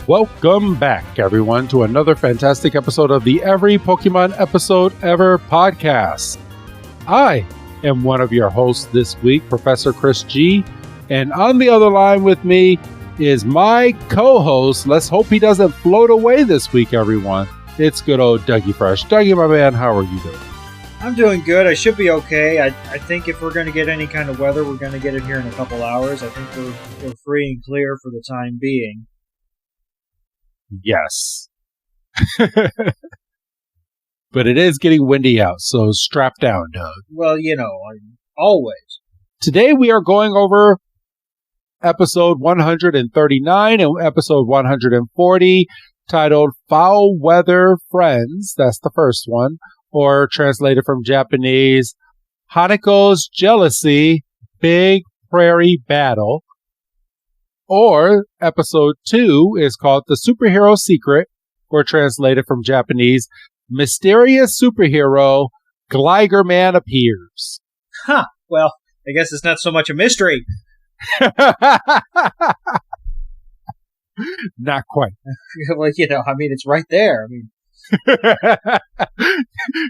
Welcome back, everyone, to another fantastic episode of the Every Pokemon Episode Ever podcast. I am one of your hosts this week, Professor Chris G, and on the other line with me is my co-host. Let's hope he doesn't float away this week, everyone. It's good old Dougie Fresh. Dougie, my man, how are you doing? I'm doing good. I should be okay. I think if we're going to get any kind of weather, we're going to get it here in a couple hours. I think we're free and clear for the time being. Yes. But it is getting windy out, so strap down, Doug. Well, always. Today we are going over episode 139 and episode 140, titled Foul Weather Friends. That's the first one, or translated from Japanese, Hanecco's Jealousy, Big Prairie Battle. Or episode 2 is called The Superhero Secret, or translated from Japanese, Mysterious Superhero, Gligerman Appears. Huh. Well, I guess it's not so much a mystery. Not quite. Well, it's right there.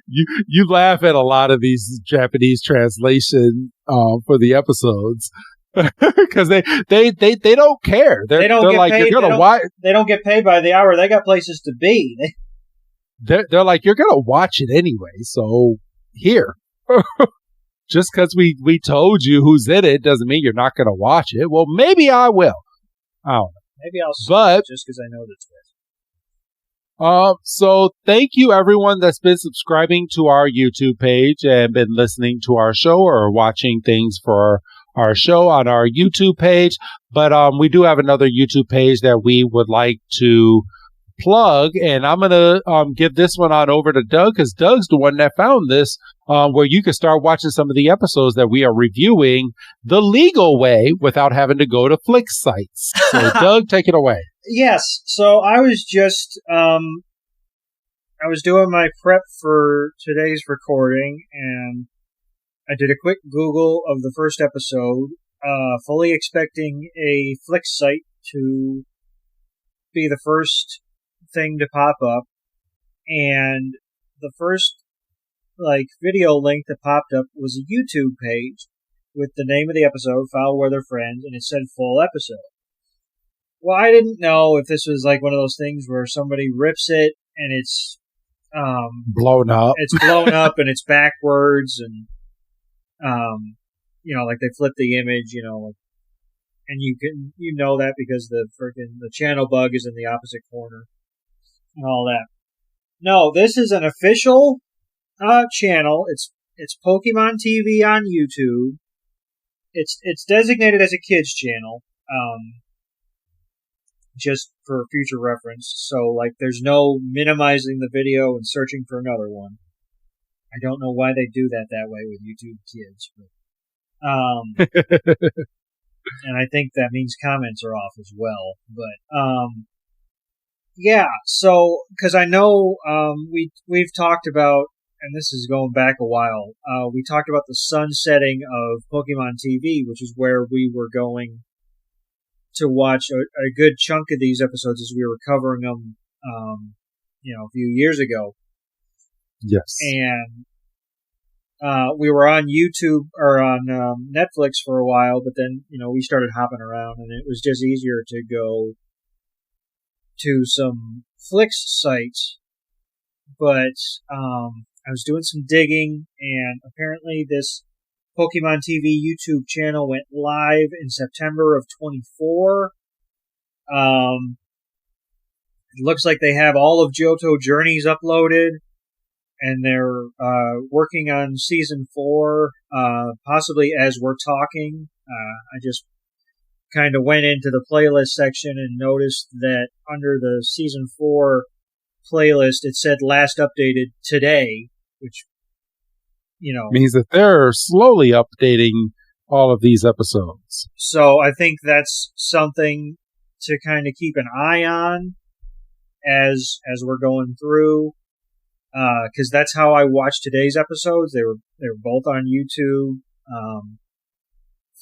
You laugh at a lot of these Japanese translations for the episodes because they don't care. They're like, paid. You're gonna watch. They don't get paid by the hour. They got places to be. They're like, you're gonna watch it anyway. So here, just because we told you who's in it doesn't mean you're not gonna watch it. Well, maybe I will. I don't know. Maybe I'll just because I know that's good. So thank you everyone that's been subscribing to our YouTube page and been listening to our show or watching things for our show on our YouTube page. But we do have another YouTube page that we would like to plug, and I'm gonna give this one on over to Doug, because Doug's the one that found this, where you can start watching some of the episodes that we are reviewing the legal way without having to go to flick sites. So Doug, take it away. Yes. So I was just I was doing my prep for today's recording, and I did a quick Google of the first episode, fully expecting a flick site to be the first thing to pop up, and the first video link that popped up was a YouTube page with the name of the episode, Foul Weather Friends, and it said full episode. Well, I didn't know if this was like one of those things where somebody rips it and it's blown up. It's blown up and it's backwards, and like they flip the image, and you know that because the channel bug is in the opposite corner and all that. No, this is an official channel. It's Pokemon TV on YouTube. It's designated as a kids channel. Just for future reference. So, there's no minimizing the video and searching for another one. I don't know why they do that way with YouTube Kids, but, and I think that means comments are off as well. But, yeah, so, because I know, we've talked about, and this is going back a while, we talked about the sunsetting of Pokemon TV, which is where we were going to watch a good chunk of these episodes as we were covering them, a few years ago. Yes. And we were on YouTube or on Netflix for a while, but then, we started hopping around, and it was just easier to go to some Flix sites. But I was doing some digging, and apparently this Pokemon TV YouTube channel went live in September of 24. It looks like they have all of Johto Journeys uploaded, and they're working on Season 4, possibly as we're talking. I just kind of went into the playlist section and noticed that under the Season 4 playlist, it said last updated today, which means that they're slowly updating all of these episodes. So I think that's something to kind of keep an eye on as we're going through, because that's how I watched today's episodes. They were both on YouTube,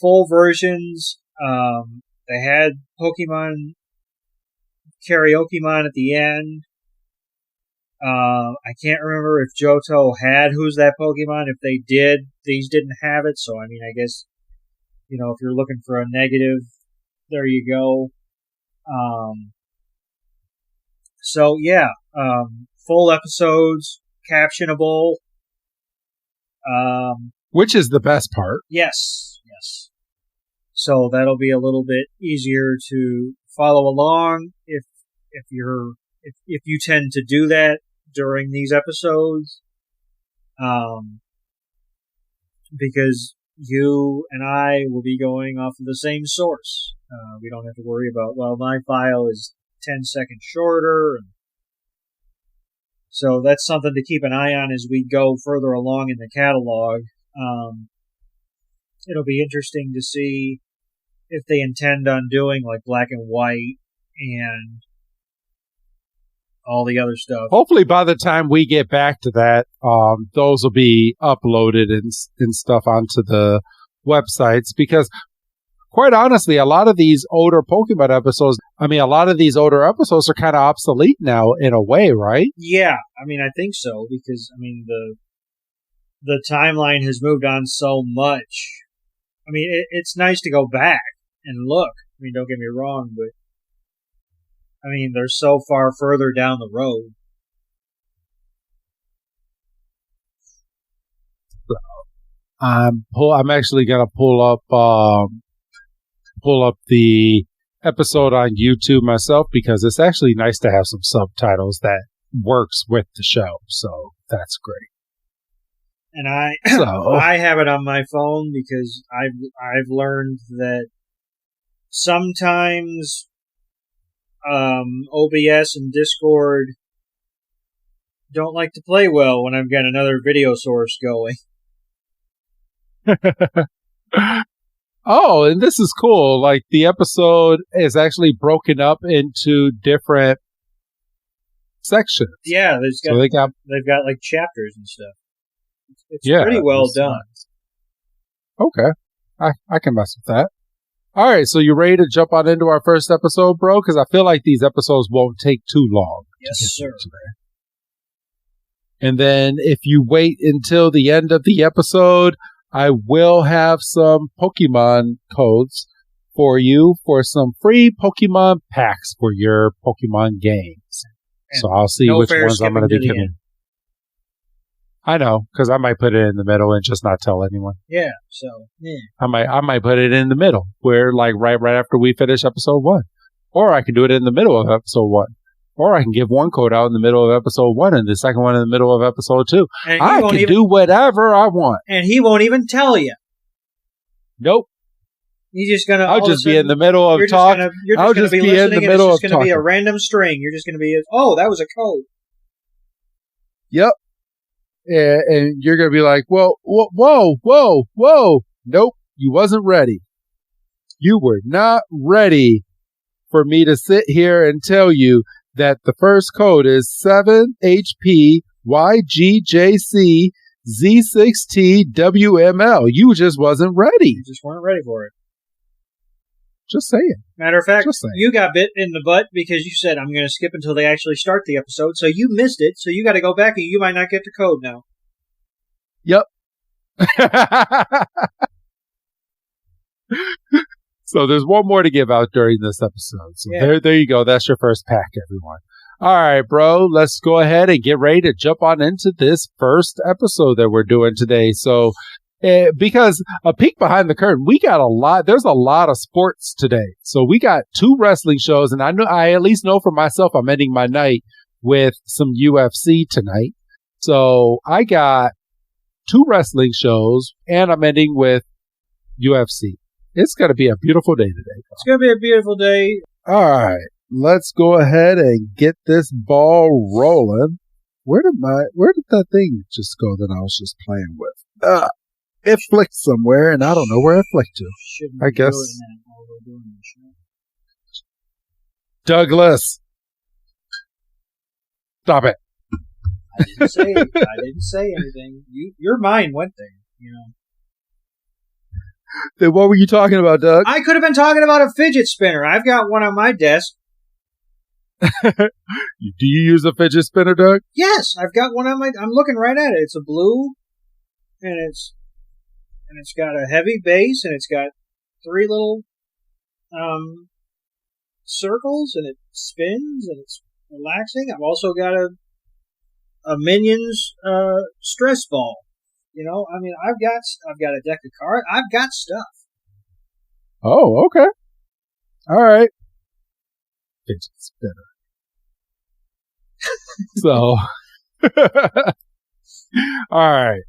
full versions. They had Pokemon Karaokemon at the end. I can't remember if Johto had Who's That Pokemon. If they did, these didn't have it. So, I mean, I guess, if you're looking for a negative, there you go. So, yeah. Full episodes, captionable. Which is the best part. Yes. So that'll be a little bit easier to follow along if you tend to do that during these episodes, because you and I will be going off of the same source. We don't have to worry about, well, my file is 10 seconds shorter. So that's something to keep an eye on as we go further along in the catalog. It'll be interesting to see if they intend on doing like black and white and all the other stuff. Hopefully by the time we get back to that, those will be uploaded and stuff onto the websites, because quite honestly, a lot of these older Pokemon episodes, are kind of obsolete now in a way, right? Yeah, I mean, I think so, because, I mean, the timeline has moved on so much. I mean, it's nice to go back and look. I mean, don't get me wrong, but I mean, they're so far further down the road. I'm actually gonna pull up the episode on YouTube myself, because it's actually nice to have some subtitles that works with the show. So that's great. And I have it on my phone because I've learned that sometimes OBS and Discord don't like to play well when I've got another video source going. Oh, and this is cool. Like, the episode is actually broken up into different sections. Yeah, they've got like chapters and stuff. It's pretty well done. Nice. Okay. I can mess with that. All right, so you ready to jump on into our first episode, bro? Because I feel like these episodes won't take too long. Yes, sir. And then if you wait until the end of the episode, I will have some Pokemon codes for you for some free Pokemon packs for your Pokemon games. And so I'll see which ones I'm going to be giving. I know, because I might put it in the middle and just not tell anyone. Yeah, so yeah. I might put it in the middle, where like right after we finish episode 1, or I can do it in the middle of episode 1, or I can give one code out in the middle of episode 1 and the second one in the middle of episode 2. I can do whatever I want, and he won't even tell you. Nope. You're just gonna. I'll just be in the middle of talk. I'll just be in the middle of talking. It's just gonna be a random string. You're just gonna be, oh, that was a code. Yep. And you're going to be like, whoa. Nope, you wasn't ready. You were not ready for me to sit here and tell you that the first code is 7HPYGJCZ6TWML. You just wasn't ready. You just weren't ready for it. Just saying. Matter of fact, you got bit in the butt because you said, I'm going to skip until they actually start the episode. So you missed it. So you got to go back and you might not get the code now. Yep. So there's one more to give out during this episode. So there you go. That's your first pack, everyone. All right, bro. Let's go ahead and get ready to jump on into this first episode that we're doing today. So, because a peek behind the curtain, there's a lot of sports today. So we got 2 wrestling shows, and I at least know for myself, I'm ending my night with some UFC tonight. So I got 2 wrestling shows, and I'm ending with UFC. It's going to be a beautiful day today. It's going to be a beautiful day. All right. Let's go ahead and get this ball rolling. Where did that thing just go that I was just playing with? It flicked somewhere, and I don't know where it flicked to. I guess. Douglas, stop it. I didn't say anything. Your mind went there, you know. Then what were you talking about, Doug? I could have been talking about a fidget spinner. I've got one on my desk. Do you use a fidget spinner, Doug? Yes, I've got one on I'm looking right at it. It's a blue, and it's got a heavy base, and it's got 3 little circles, and it spins, and it's relaxing. I've also got a Minions stress ball. You know, I mean, I've got a deck of cards. I've got stuff. Oh, okay. All right. Fidget spinner. So, all right.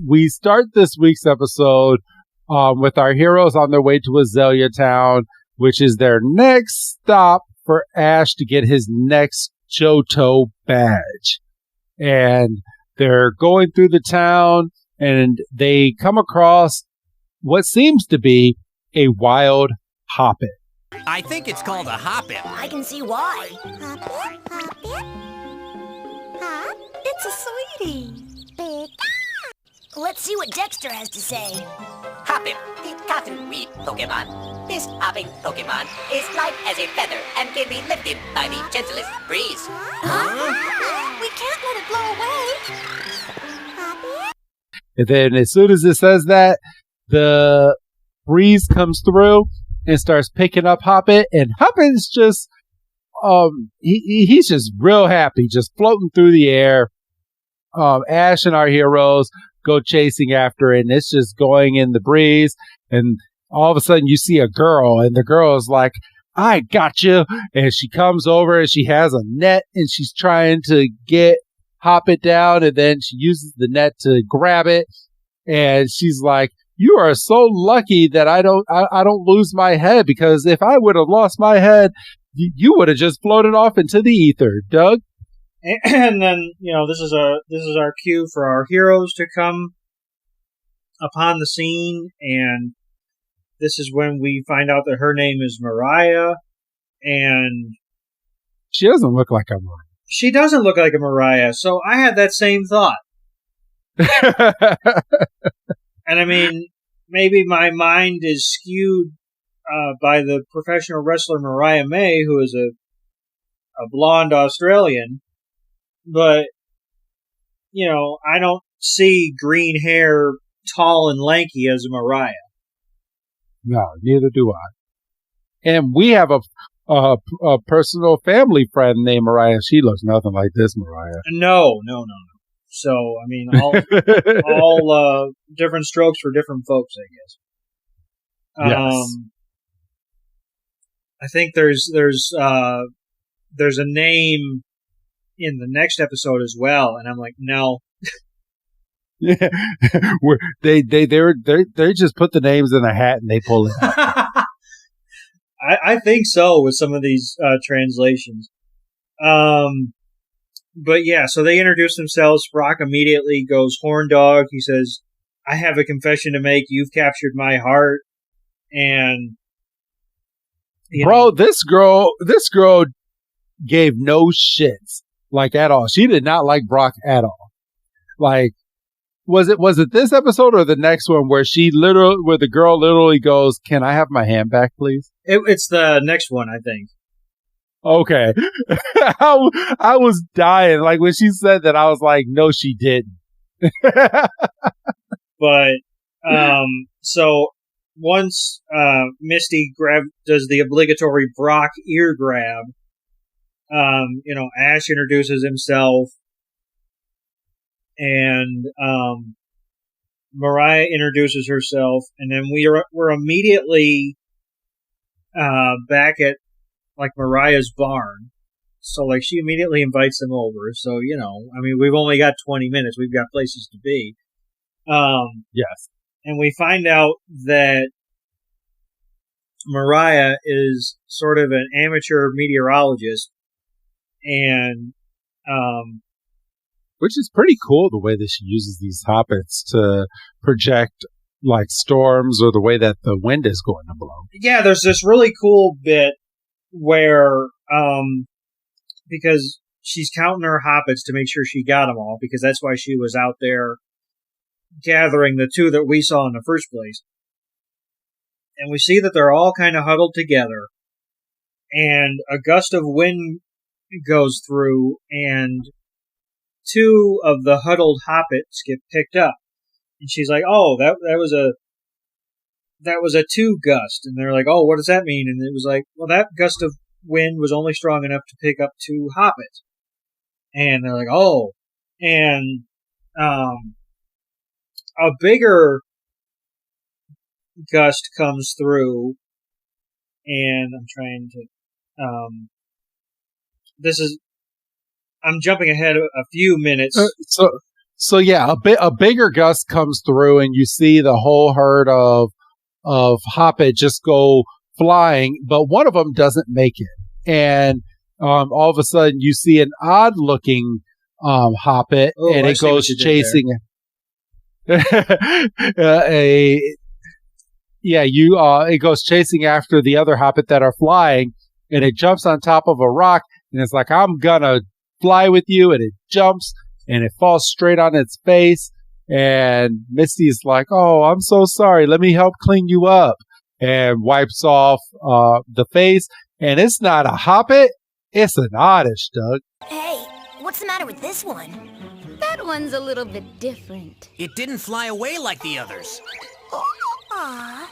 We start this week's episode with our heroes on their way to Azalea Town, which is their next stop for Ash to get his next Johto badge. And they're going through the town, and they come across what seems to be a wild hoppit. I think it's called a hoppit. I can see why. Hoppit? Hoppit? Hop? It's a sweetie. Big. Let's see what Dexter has to say. Hoppip, the Kathu-weed Pokemon. This hopping Pokemon is light as a feather and can be lifted by the gentlest breeze. Huh? We can't let it blow away. Hoppit? And then as soon as it says that, the breeze comes through and starts picking up Hoppit, and Hoppit's just he's just real happy, just floating through the air. Ash and our heroes go chasing after it, and it's just going in the breeze, and all of a sudden you see a girl, and the girl is like, I got you, and she comes over and she has a net, and she's trying to get Hoppit down, and then she uses the net to grab it, and she's like, you are so lucky that I don't lose my head, because if I would have lost my head, you would have just floated off into the ether, Doug. And then, you know, this is our cue for our heroes to come upon the scene, and this is when we find out that her name is Mariah, and she doesn't look like a Mariah. She doesn't look like a Mariah, so I had that same thought. And I mean, maybe my mind is skewed by the professional wrestler Mariah May, who is a blonde Australian. But, you know, I don't see green hair, tall and lanky as a Mariah. No, neither do I. And we have a personal family friend named Mariah. She looks nothing like this Mariah. No. So, I mean, all different strokes for different folks, I guess. Yes. I think there's a name in the next episode as well, and I'm like, no. Yeah, they just put the names in a hat and they pull it out. I think so with some of these translations. But yeah, so they introduce themselves. Brock immediately goes horn dog. He says, I have a confession to make. You've captured my heart. And bro, this girl gave no shits, like, at all. She did not like Brock at all. Like, was it this episode or the next one where the girl literally goes, can I have my hand back, please? It's the next one, I think. Okay. I was dying. Like, when she said that, I was like, no, she didn't. But, so once, Misty does the obligatory Brock ear grab, Ash introduces himself, and, Mariah introduces herself, and then we're immediately, back at, like, Mariah's barn. So, like, she immediately invites them over. So, you know, I mean, we've only got 20 minutes. We've got places to be. Yes. And we find out that Mariah is sort of an amateur meteorologist. And, which is pretty cool, the way that she uses these hoppets to project, like, storms or the way that the wind is going to blow. Yeah, there's this really cool bit where, because she's counting her hoppets to make sure she got them all, because that's why she was out there gathering the 2 that we saw in the first place. And we see that they're all kind of huddled together. and a gust of wind goes through, and two of the huddled hoppets get picked up. And she's like, "Oh, that was a two gust." And they're like, "Oh, what does that mean?" And it was like, "Well, that gust of wind was only strong enough to pick up two hoppets." And they're like, "Oh," and a bigger gust comes through, and I'm trying to. I'm jumping ahead a few minutes. So yeah, a bigger gust comes through, and you see the whole herd of hoppet just go flying, but one of them doesn't make it, and all of a sudden you see an odd looking hoppet, and it goes chasing it goes chasing after the other hoppet that are flying, and it jumps on top of a rock, and it's like, "I'm gonna fly with you," and it jumps and it falls straight on its face, and Misty's like, "Oh, I'm so sorry, let me help clean you up," and wipes off the face, and it's not a hoppet, it's an oddish, Doug. Hey, what's the matter with this one? That one's a little bit different. It didn't fly away like the others. Aw,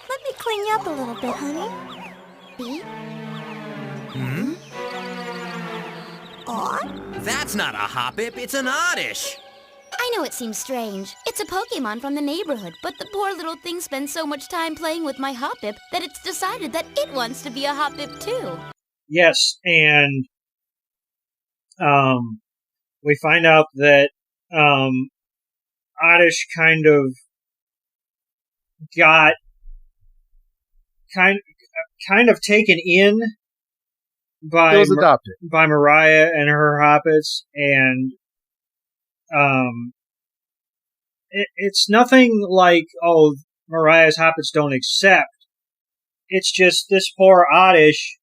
let me clean you up a little bit, honey. See? Aw? That's not a hoppip, it's an oddish. I know it seems strange. It's a Pokemon from the neighborhood, but the poor little thing spends so much time playing with my Hoppip that it's decided that it wants to be a Hoppip too. Yes, and we find out that Oddish kind of got kind of taken in by Mariah and her hoppets, and it's nothing like, oh, Mariah's hoppets don't accept. It's just this poor Oddish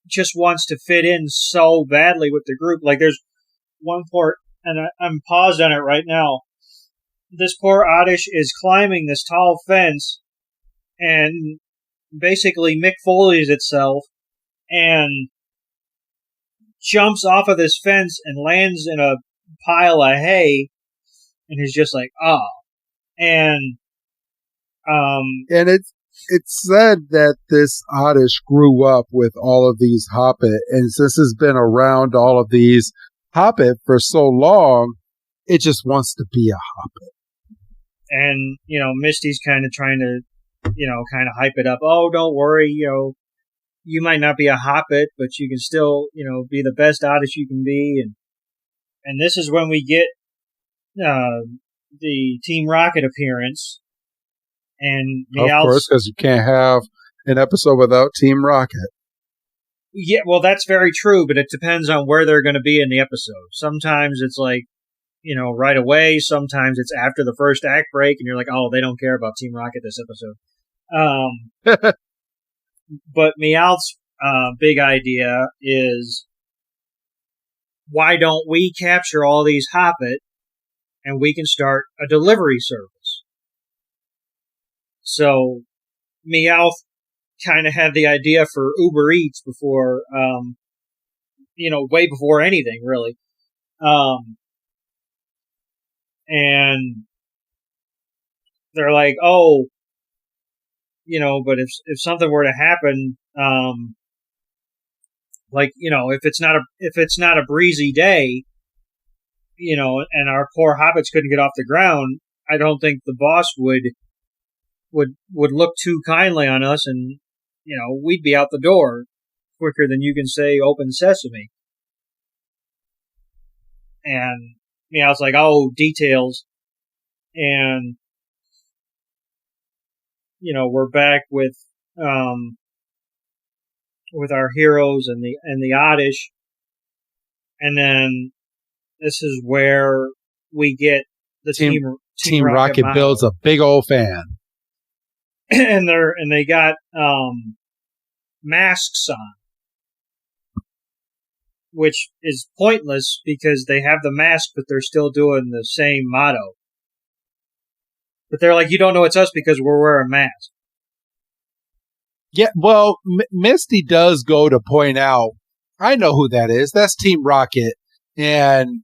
just wants to fit in so badly with the group. Like, there's one part, and I'm paused on it right now. This poor Oddish is climbing this tall fence and basically Mick Foley's itself and jumps off of this fence and lands in a pile of hay, and he's just like, oh. And it's said that this Oddish grew up with all of these hoppet, and since it's been around all of these hoppet for so long, it just wants to be a hoppet. And, Misty's kind of trying to, kind of hype it up. Oh, don't worry, you might not be a hoppet, but you can still, be the best Oddish you can be. And this is when we get the Team Rocket appearance. And of course, because you can't have an episode without Team Rocket. Yeah, well, that's very true, but it depends on where they're going to be in the episode. Sometimes it's like, right away. Sometimes it's after the first act break, and you're like, oh, they don't care about Team Rocket this episode. But Meowth's big idea is, why don't we capture all these hoppet, and we can start a delivery service? So Meowth kind of had the idea for Uber Eats before, way before anything, really. And they're like, oh, but if something were to happen, if it's not a breezy day, and our poor hobbits couldn't get off the ground, I don't think the boss would look too kindly on us, and we'd be out the door quicker than you can say open sesame. And I was like, oh, details. And we're back with our heroes and the Oddish, and then this is where we get the Team Rocket builds a big old fan. And they got masks on, which is pointless because they have the mask, but they're still doing the same motto. But they're like, you don't know it's us because we're wearing masks. Yeah, well, Misty does go to point out, I know who that is. That's Team Rocket. And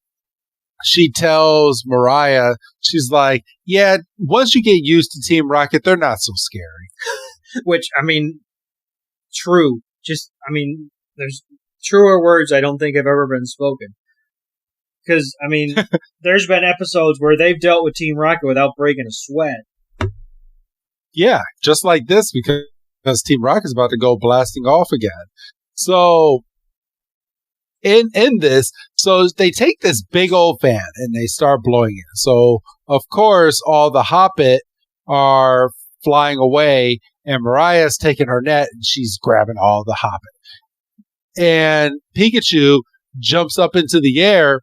she tells Mariah, she's like, yeah, once you get used to Team Rocket, they're not so scary. Which, I mean, true. There's truer words I don't think have ever been spoken. Because, I mean, there's been episodes where they've dealt with Team Rocket without breaking a sweat. Yeah, just like this, because Team Rocket's about to go blasting off again. So, in this, so they take this big old fan and they start blowing it. So, of course, all the Hoppet are flying away, and Mariah's taking her net and she's grabbing all the Hoppet. And Pikachu jumps up into the air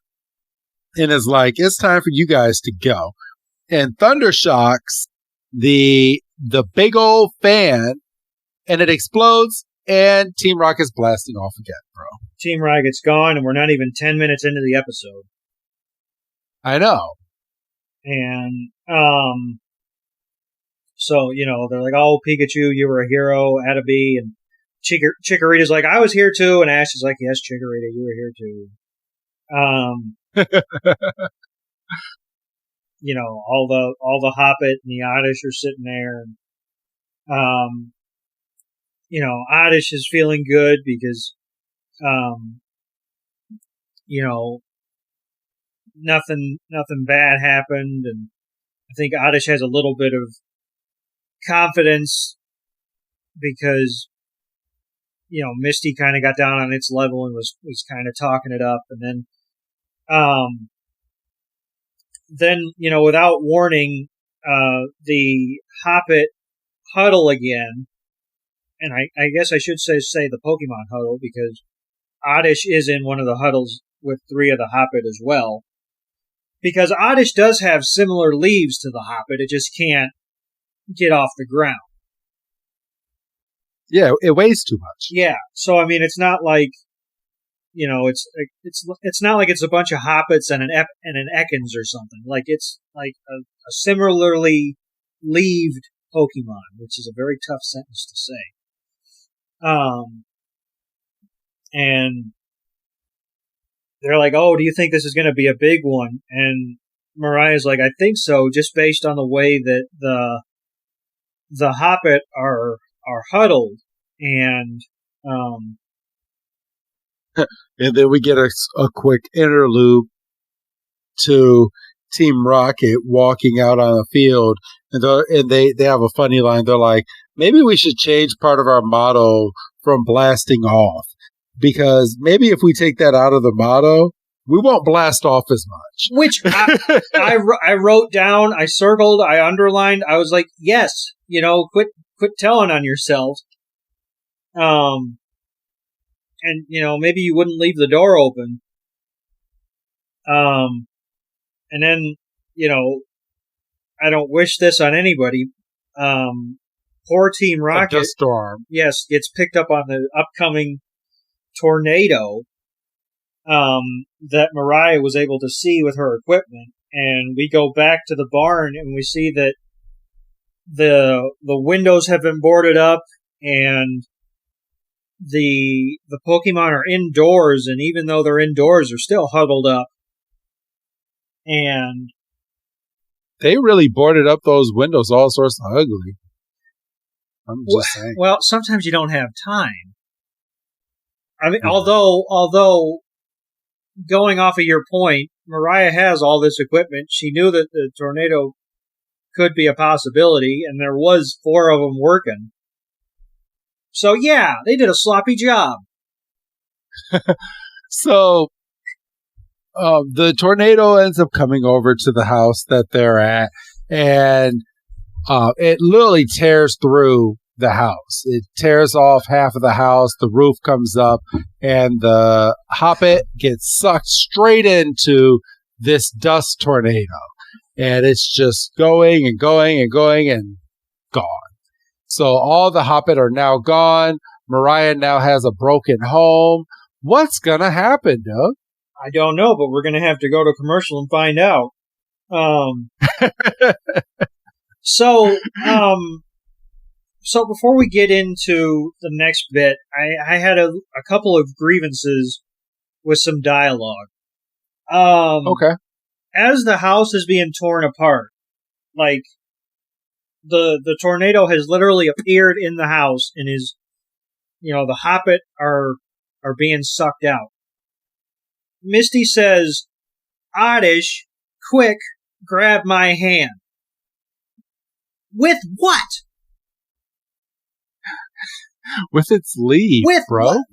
and is like, it's time for you guys to go. And Thunder shocks the big old fan, and it explodes, and Team Rocket's blasting off again, bro. Team Rocket's gone, and we're not even 10 minutes into the episode. I know. And, so, you know, they're like, oh, Pikachu, you were a hero, Attaby, and Chikorita's like, I was here too, and Ash is like, yes, Chikorita, you were here too. You know, all the Hoppet and the Oddish are sitting there, and, you know, Oddish is feeling good because, you know, nothing bad happened, and I think Oddish has a little bit of confidence because, you know, Misty kind of got down on its level and was kind of talking it up, and then, you know, without warning, the Hoppet huddle again, and I guess I should say the Pokemon huddle, because Oddish is in one of the huddles with 3 of the Hoppet as well. Because Oddish does have similar leaves to the Hoppet, it just can't get off the ground. Yeah, it weighs too much. Yeah, so I mean, it's not like, you know, it's not like it's a bunch of Hoppets and an Ekans or something. Like, it's like a similarly leaved Pokemon, which is a very tough sentence to say. And they're like, oh, do you think this is going to be a big one? And Mariah's like, I think so, just based on the way that the Hoppet are huddled. And, and then we get a quick interlude to Team Rocket walking out on the field, and they have a funny line. They're like, maybe we should change part of our motto from blasting off, because maybe if we take that out of the motto, we won't blast off as much. Which I wrote down, I circled, I underlined. I was like, yes, you know, quit telling on yourselves. And, you know, maybe you wouldn't leave the door open. And then, you know, I don't wish this on anybody. Poor Team Rocket. A dust storm. Yes, gets picked up on the upcoming tornado that Mariah was able to see with her equipment. And we go back to the barn and we see that the windows have been boarded up, and the Pokemon are indoors, and even though they're indoors, they're still huddled up. And they really boarded up those windows all sorts of ugly. I'm just saying. Well, sometimes you don't have time. I mean, although going off of your point, Mariah has all this equipment. She knew that the tornado could be a possibility, and there was 4 of them working. So yeah, they did a sloppy job. So the tornado ends up coming over to the house that they're at, and it literally tears through the house. It tears off half of the house, the roof comes up, and the Hoppet gets sucked straight into this dust tornado. And it's just going and going and going and gone. So all the Hoppet are now gone. Mariah now has a broken home. What's going to happen, Doug? I don't know, but we're going to have to go to commercial and find out. So before we get into the next bit, I had a couple of grievances with some dialogue. Okay. As the house is being torn apart, like the tornado has literally appeared in the house and is, the Hoppet are being sucked out. Misty says, "Oddish, quick, grab my hand." With what? With its leaf, bro. What?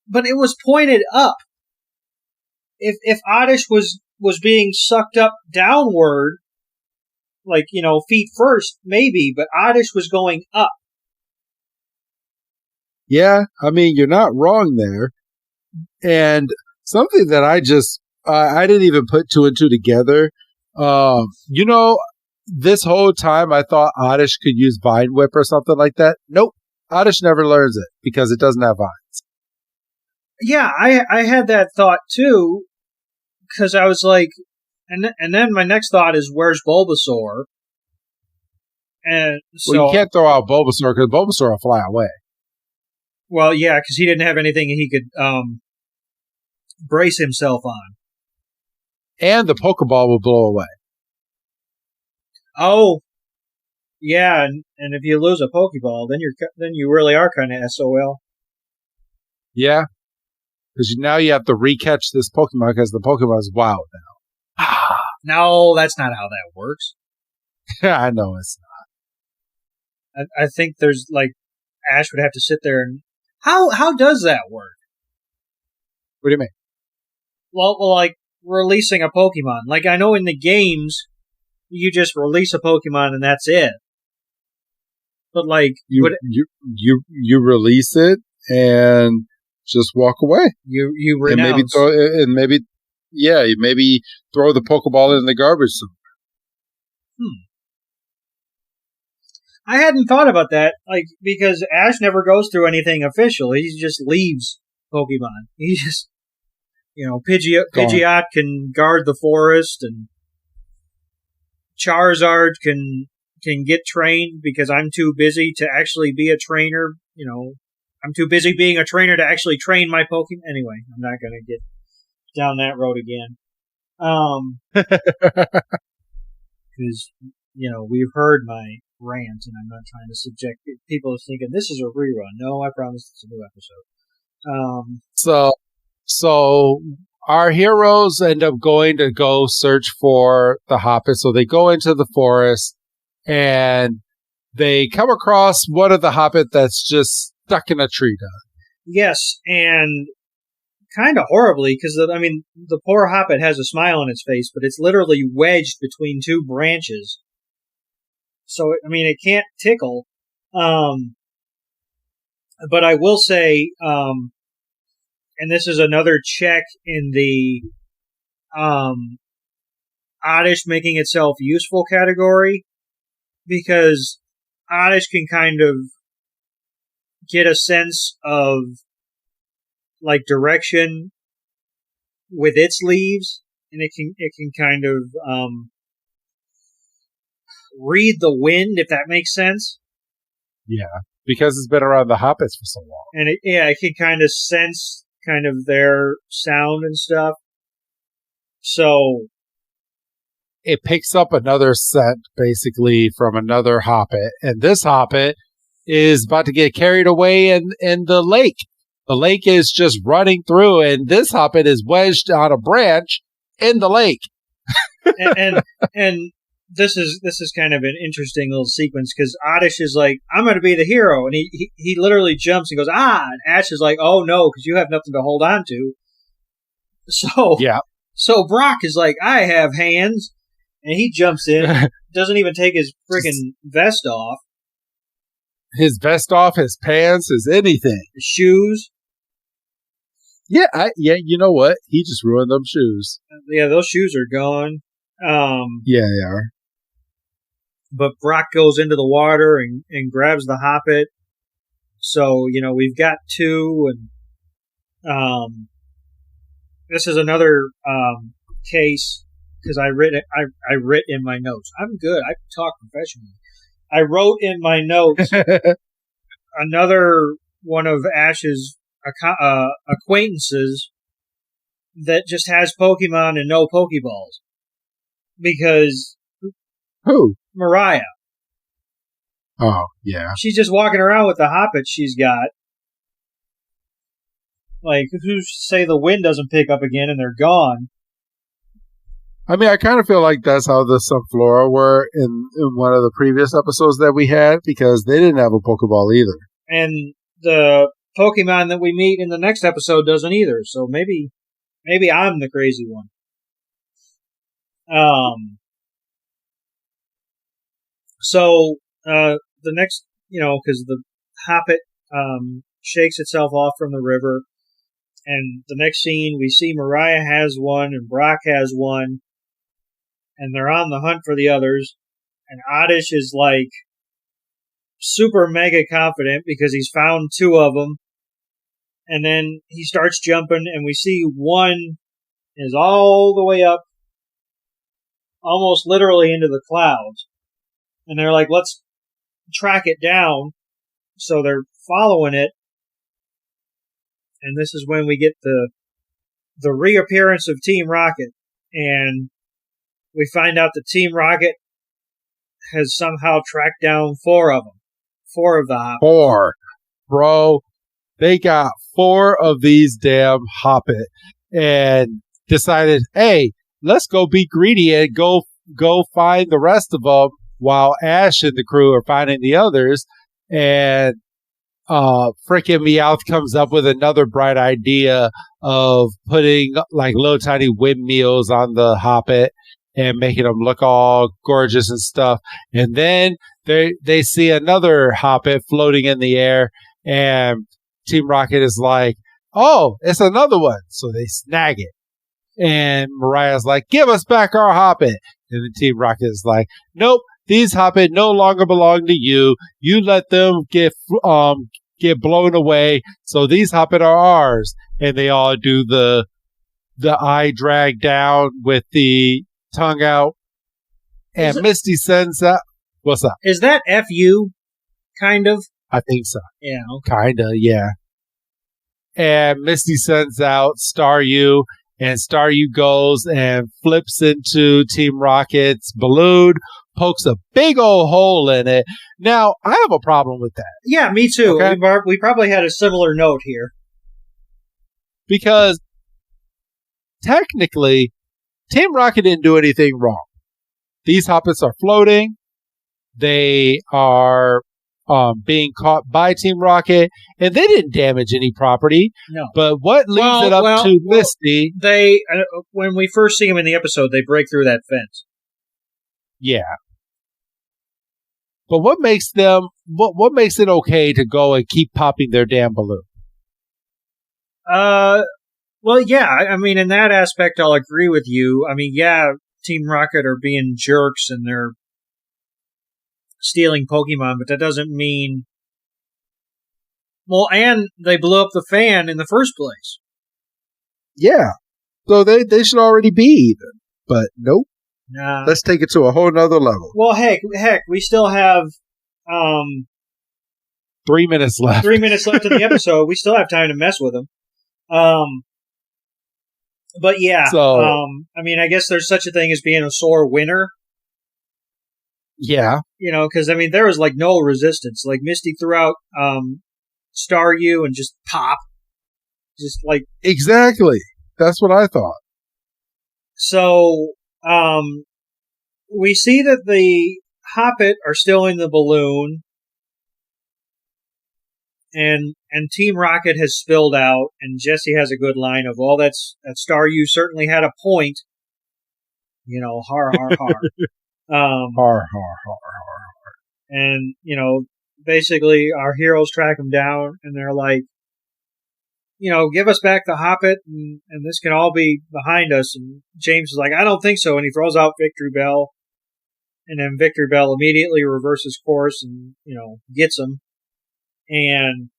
But it was pointed up. If Oddish was being sucked up downward, like, feet first, maybe, but Oddish was going up. Yeah, I mean, you're not wrong there. And something that I didn't even put two and two together. This whole time I thought Oddish could use Vine Whip or something like that. Nope. Oddish never learns it because it doesn't have vines. Yeah, I had that thought too, because I was like, and then my next thought is, where's Bulbasaur? And so, well, you can't throw out Bulbasaur because Bulbasaur will fly away. Well, yeah, because he didn't have anything he could brace himself on. And the Pokeball will blow away. Oh, yeah, and if you lose a Pokeball, then you really are kind of SOL. Yeah, because now you have to recatch this Pokemon because the Pokemon is wild now. No, that's not how that works. I know it's not. I think there's like Ash would have to sit there and how does that work? What do you mean? Well, like releasing a Pokemon. Like I know in the games, you just release a Pokemon and that's it. But like you release it and just walk away. You renounce. And maybe throw the Pokeball in the garbage somewhere. I hadn't thought about that, like, because Ash never goes through anything official. He just leaves Pokemon. He just, Pidgeot can guard the forest, and Charizard can get trained because I'm too busy to actually be a trainer. I'm too busy being a trainer to actually train my Pokemon. Anyway, I'm not going to get down that road again. Because, we've heard my rant, and I'm not trying to subject people to thinking this is a rerun. No, I promise it's a new episode. So our heroes end up going to go search for the Hoppet. So they go into the forest and they come across one of the Hoppet that's just stuck in a tree. Yes, and kind of horribly, because the poor Hoppet has a smile on its face, but it's literally wedged between two branches. So, it can't tickle. But I will say, and this is another check in the Oddish making itself useful category, because Oddish can kind of get a sense of, like, direction with its leaves, and it can kind of read the wind, if that makes sense. Yeah, because it's been around the Hoppets for so long. And it can kind of sense kind of their sound and stuff. So it picks up another scent basically from another Hoppet, and this Hoppet is about to get carried away in the lake. The lake is just running through, and this Hoppet is wedged on a branch in the lake. and this is kind of an interesting little sequence, because Oddish is like, I'm going to be the hero, and he literally jumps and goes, and Ash is like, oh no, because you have nothing to hold on to. So Brock is like, I have hands, and he jumps in, doesn't even take his friggin' vest off. His vest off, his pants, his anything. His shoes. Yeah, you know what? He just ruined them shoes. Yeah, those shoes are gone. Yeah, they are. But Brock goes into the water and grabs the Hoppet. So, we've got two, and this is another case, because I writ in my notes. I'm good. I talk professionally. I wrote in my notes another one of Ash's acquaintances that just has Pokemon and no Pokeballs. Because... Who? Mariah. Oh, yeah. She's just walking around with the Hoppets she's got. Like, who's to say the wind doesn't pick up again and they're gone? I mean, I kind of feel like that's how the Sunflora were in one of the previous episodes that we had, because they didn't have a Pokeball either. And the Pokemon that we meet in the next episode doesn't either, so maybe I'm the crazy one. So, the next, because the Hoppet, shakes itself off from the river, and the next scene, we see Mariah has one, and Brock has one, and they're on the hunt for the others, and Oddish is, like, super mega confident because he's found two of them, and then he starts jumping, and we see one is all the way up, almost literally into the clouds. And they're like, let's track it down. So they're following it. And this is when we get the reappearance of Team Rocket. And we find out that Team Rocket has somehow tracked down four of them. Four of the Hoppets. 4. Bro, they got 4 of these damn Hoppet and decided, hey, let's go be greedy and go find the rest of them, while Ash and the crew are finding the others. And frickin' Meowth comes up with another bright idea of putting like little tiny windmills on the Hoppet and making them look all gorgeous and stuff. And then they see another Hoppet floating in the air, and Team Rocket is like, oh, it's another one. So they snag it. And Mariah's like, give us back our Hoppet. And the Team Rocket is like, nope, these Hoppet no longer belong to you. You let them get blown away. So these Hoppet are ours. And they all do the eye drag down with the tongue out. And Misty sends out. What's up? Is that FU? Kind of? I think so. Yeah. Kinda, yeah. And Misty sends out Staryu. And Staryu goes and flips into Team Rocket's balloon, pokes a big old hole in it. Now, I have a problem with that. Yeah, me too. Okay? We probably had a similar note here. Because technically, Team Rocket didn't do anything wrong. These Hoppets are floating. They are being caught by Team Rocket, and they didn't damage any property. No. But what leads it up to Misty? They, when we first see them in the episode, they break through that fence. Yeah. But what makes them? What makes it okay to go and keep popping their damn balloon? Well, yeah. I mean, in that aspect, I'll agree with you. I mean, yeah, Team Rocket are being jerks and they're stealing Pokemon, but that doesn't mean... Well, and they blew up the fan in the first place. Yeah. So they should already be even. But nope. Nah. Let's take it to a whole nother level. Well, heck, we still have 3 minutes left. 3 minutes left in the episode. We still have time to mess with them. But yeah, so, I mean, I guess there's such a thing as being a sore winner. Yeah. You know, because, I mean, there was, like, no resistance. Like, Misty threw out Staryu and just pop. Just, like... Exactly. That's what I thought. So, we see that the Hoppet are still in the balloon. And Team Rocket has spilled out, and Jesse has a good line of, "Well, that Staryu certainly had a point." You know, har, har, har. Har, har, har, har. And, you know, basically our heroes track them down, and they're like, you know, give us back the Hoppet, and this can all be behind us. And James is like, I don't think so, and he throws out Victory Bell. And then Victory Bell immediately reverses course and, you know, gets him. And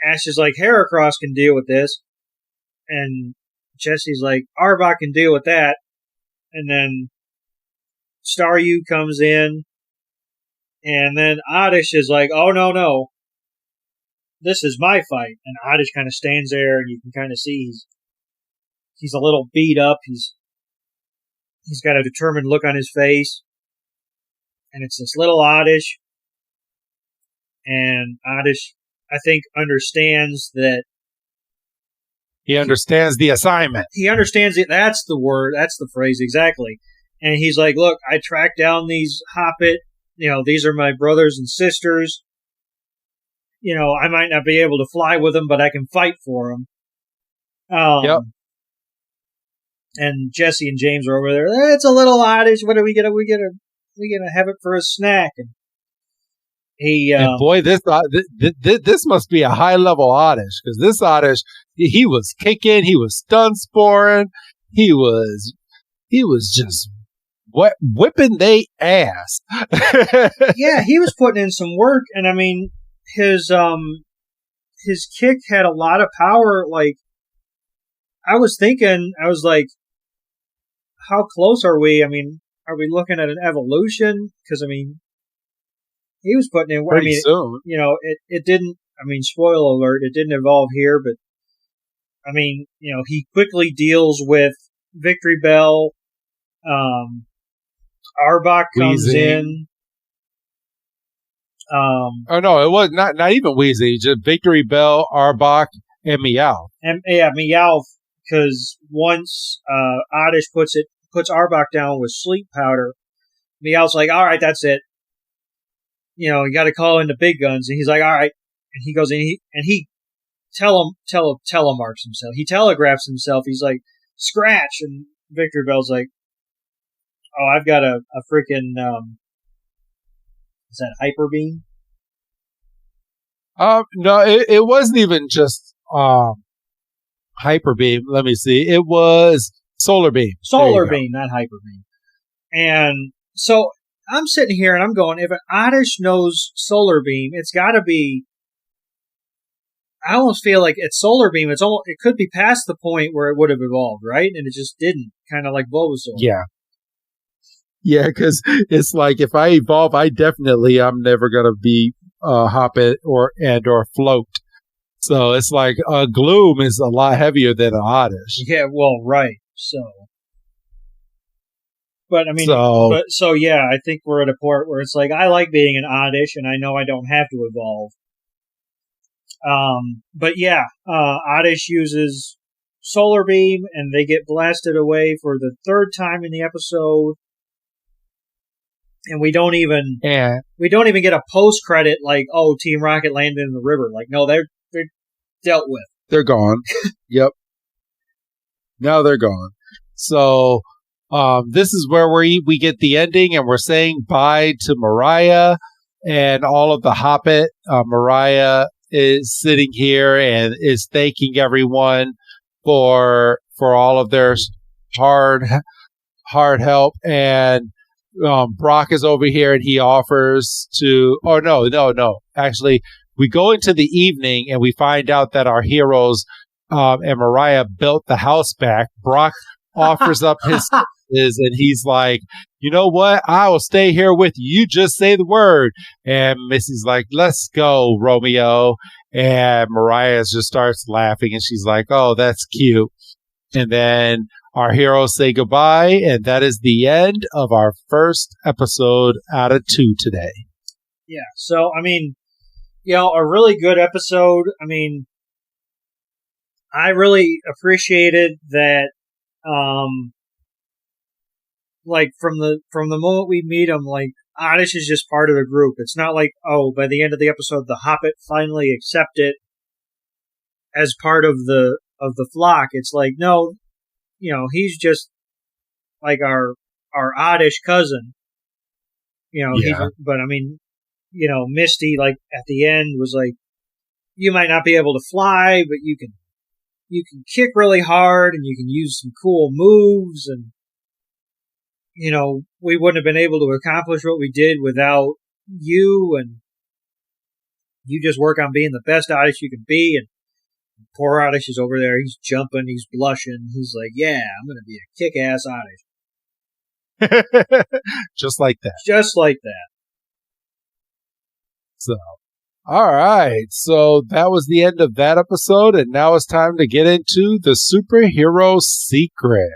Ash is like, Heracross can deal with this. And Jesse's like, Arbok can deal with that. And then Staryu comes in And then Oddish is like, oh, no. This is my fight. And Oddish kind of stands there, and you can kind of see he's a little beat up. He's got a determined look on his face. And it's this little Oddish. And Oddish, I think, understands that. He understands the assignment. He understands it. That's the word. That's the phrase, exactly. And he's like, look, I tracked down these Hoppit. These are my brothers and sisters. I might not be able to fly with them, but I can fight for them. Yep. And Jesse and James are over there. It's a little Oddish. What are we gonna have it for a snack? And and boy, this must be a high level Oddish, because this Oddish, he was kicking, he was stun sporing, he was just whipping they ass. Yeah, he was putting in some work, and I mean, his kick had a lot of power. Like, I was like, how close are we? I mean, are we looking at an evolution? Because I mean, he was putting in. Pretty soon. It didn't. I mean, spoiler alert, it didn't evolve here, but I mean, he quickly deals with Victory Bell. Arbok comes in. Oh no, it was not even Wheezy. Just Victory Bell, Arbok, and Meowth. And yeah, Meowth, because once Oddish puts Arbok down with sleep powder, Meowth's like, all right, that's it. You got to call in the big guns, and he's like, all right, and he goes in, and he telemarks himself. He telegraphs himself. He's like, scratch, and Victory Bell's like, oh, I've got a freaking is that Hyper Beam? No, it wasn't even just Hyper Beam. Let me see. It was Solar Beam. Solar Beam, not Hyper Beam. And so I'm sitting here and I'm going, if an Oddish knows Solar Beam, it's got to be. I almost feel like it's Solar Beam. It could be past the point where it would have evolved, right? And it just didn't. Kind of like Bulbasaur. Yeah. Yeah, because it's like, if I evolve, I'm never going to be Hoppit or Float. So it's like Gloom is a lot heavier than an Oddish. Yeah, well, right. So. But, I mean, yeah, I think we're at a point where it's like, I like being an Oddish, and I know I don't have to evolve. But yeah, Oddish uses Solar Beam, and they get blasted away for the third time in the episode. And we don't even get a post credit like, oh, Team Rocket landed in the river. Like, no, they're dealt with. They're gone. Yep. Now they're gone. So this is where we get the ending, and we're saying bye to Mariah and all of the Hoppit. Mariah is sitting here and is thanking everyone for all of their hard help, and Brock is over here and he offers to. Oh no! Actually, we go into the evening and we find out that our heroes and Mariah built the house back. Brock offers up his and he's like, you know what? I will stay here with you. You just say the word. And Missy's like, let's go, Romeo. And Mariah just starts laughing and she's like, oh, that's cute. And then our heroes say goodbye. And that is the end of our first episode out of 2 today. Yeah. So, I mean, a really good episode. I mean, I really appreciated that, like from the moment we meet him, like Oddish is just part of the group. It's not like, oh, by the end of the episode, the Hoppit finally accept it as part of the flock. It's like, no, he's just like our Oddish cousin. Yeah. But I mean, Misty, like at the end was like, you might not be able to fly, but you can kick really hard and you can use some cool moves, and we wouldn't have been able to accomplish what we did without you, and you just work on being the best Oddish you can be. And poor Oddish is over there, he's jumping, he's blushing, he's like, yeah, I'm going to be a kick-ass Oddish. Just like that. Just like that. So, all right. So that was the end of that episode. And now it's time to get into the superhero secret.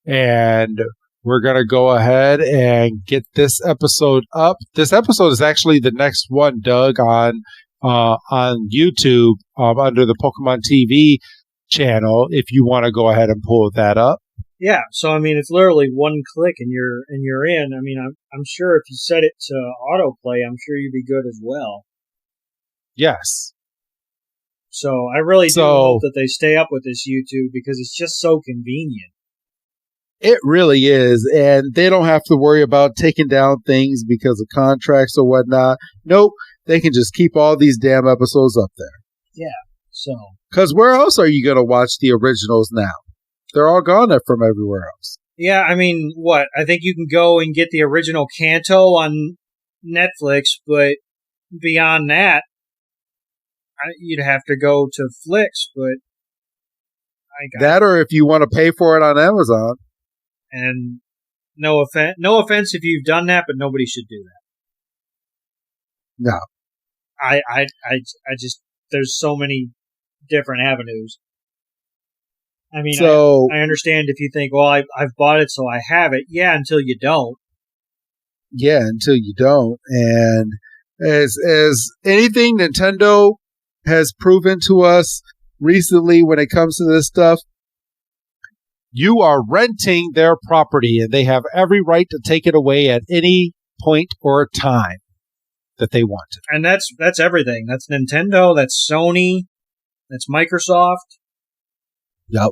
And we're going to go ahead and get this episode up. This episode is actually the next one, Doug, on YouTube under the Pokemon TV channel, if you want to go ahead and pull that up. Yeah, so I mean, it's literally one click and you're in. I mean, I'm sure if you set it to autoplay, I'm sure you'd be good as well. Yes. So I really do hope that they stay up with this YouTube because it's just so convenient. It really is, and they don't have to worry about taking down things because of contracts or whatnot. Nope, they can just keep all these damn episodes up there. Yeah, so. Because where else are you going to watch the originals now? They're all gone from everywhere else. Yeah, I mean, what? I think you can go and get the original Kanto on Netflix, but beyond that, you'd have to go to Flix, but that or if you want to pay for it on Amazon. And no offense if you've done that, but nobody should do that. No. I just, there's so many different avenues. I mean, so, I understand if you think, well, I've bought it, so I have it. Yeah, until you don't. Yeah, until you don't. And as anything Nintendo has proven to us recently when it comes to this stuff, you are renting their property, and they have every right to take it away at any point or time that they want to. And that's everything. That's Nintendo, that's Sony, that's Microsoft. Yep.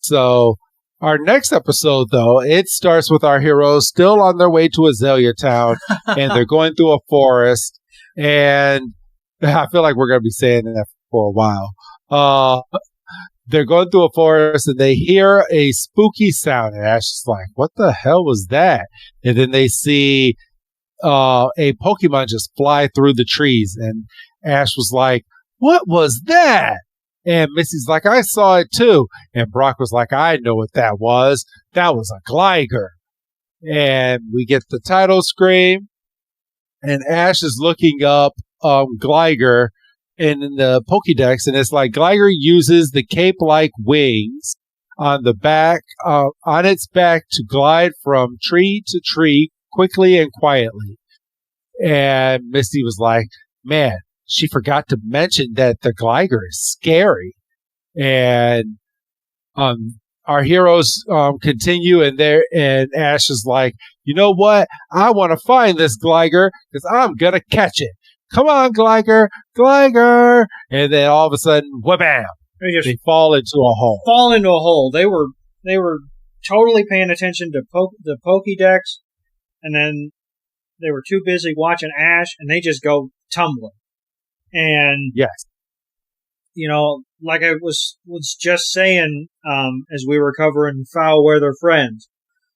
So, our next episode, though, it starts with our heroes still on their way to Azalea Town, and they're going through a forest, and I feel like we're going to be saying that for a while. They're going through a forest, and they hear a spooky sound, and Ash is like, what the hell was that? And then they see a Pokemon just fly through the trees, and Ash was like, what was that? And Missy's like, I saw it too. And Brock was like, I know what that was. That was a Gliger. And we get the title screen. And Ash is looking up Gliger in the Pokédex. And it's like Gliger uses the cape-like wings on the back, on its back to glide from tree to tree quickly and quietly. And Misty was like, man, she forgot to mention that the Gliger is scary. And our heroes continue, and Ash is like, you know what? I want to find this Gliger because I'm going to catch it. Come on, Gliger, Gliger. And then all of a sudden, wha-bam, they fall into a hole. They were totally paying attention to the Pokédex, and then they were too busy watching Ash, and they just go tumbling. And, yes, you know, like I was just saying as we were covering Foul Weather Friends,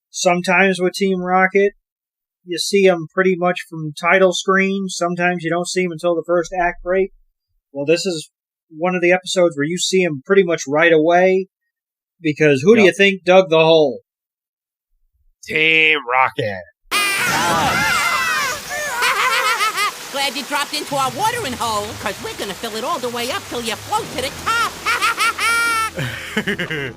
sometimes with Team Rocket, you see them pretty much from title screen. Sometimes you don't see them until the first act break. Well, this is one of the episodes where you see them pretty much right away, because who do you think dug the hole? Team Rocket. Glad you dropped into our watering hole, because we're going to fill it all the way up till you float to the top.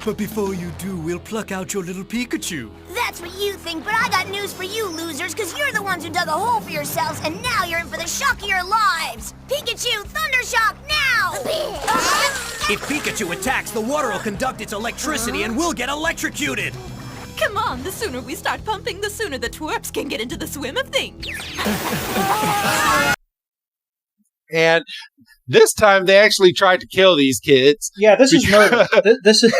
But before you do, we'll pluck out your little Pikachu. That's what you think, but I got news for you losers, because you're the ones who dug a hole for yourselves, and now you're in for the shock of your lives. Pikachu, Thundershock, now! If Pikachu attacks, the water will conduct its electricity and we'll get electrocuted. Come on, the sooner we start pumping, the sooner the twerps can get into the swim of things. And this time they actually tried to kill these kids. Yeah, this is murder. This is.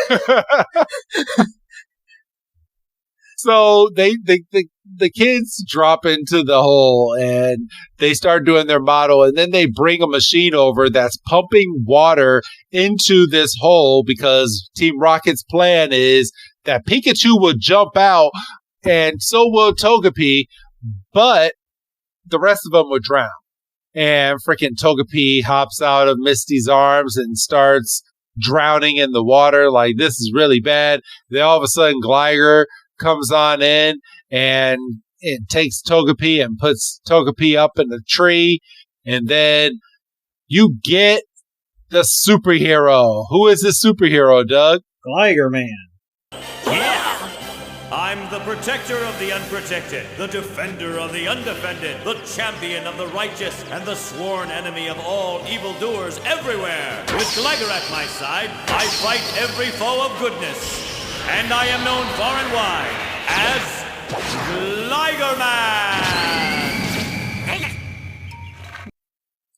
So the kids drop into the hole and they start doing their model, and then they bring a machine over that's pumping water into this hole because Team Rocket's plan is that Pikachu will jump out and so will Togepi, but the rest of them would drown. And freaking Togepi hops out of Misty's arms and starts drowning in the water. Like, this is really bad. Then all of a sudden, Gliger comes on in, and and takes Togepi and puts Togepi up in the tree. And then you get the superhero. Who is the superhero, Doug? Gligerman. Yeah! I'm the protector of the unprotected, the defender of the undefended, the champion of the righteous, and the sworn enemy of all evildoers everywhere. With Gliger at my side, I fight every foe of goodness. And I am known far and wide as Gligerman!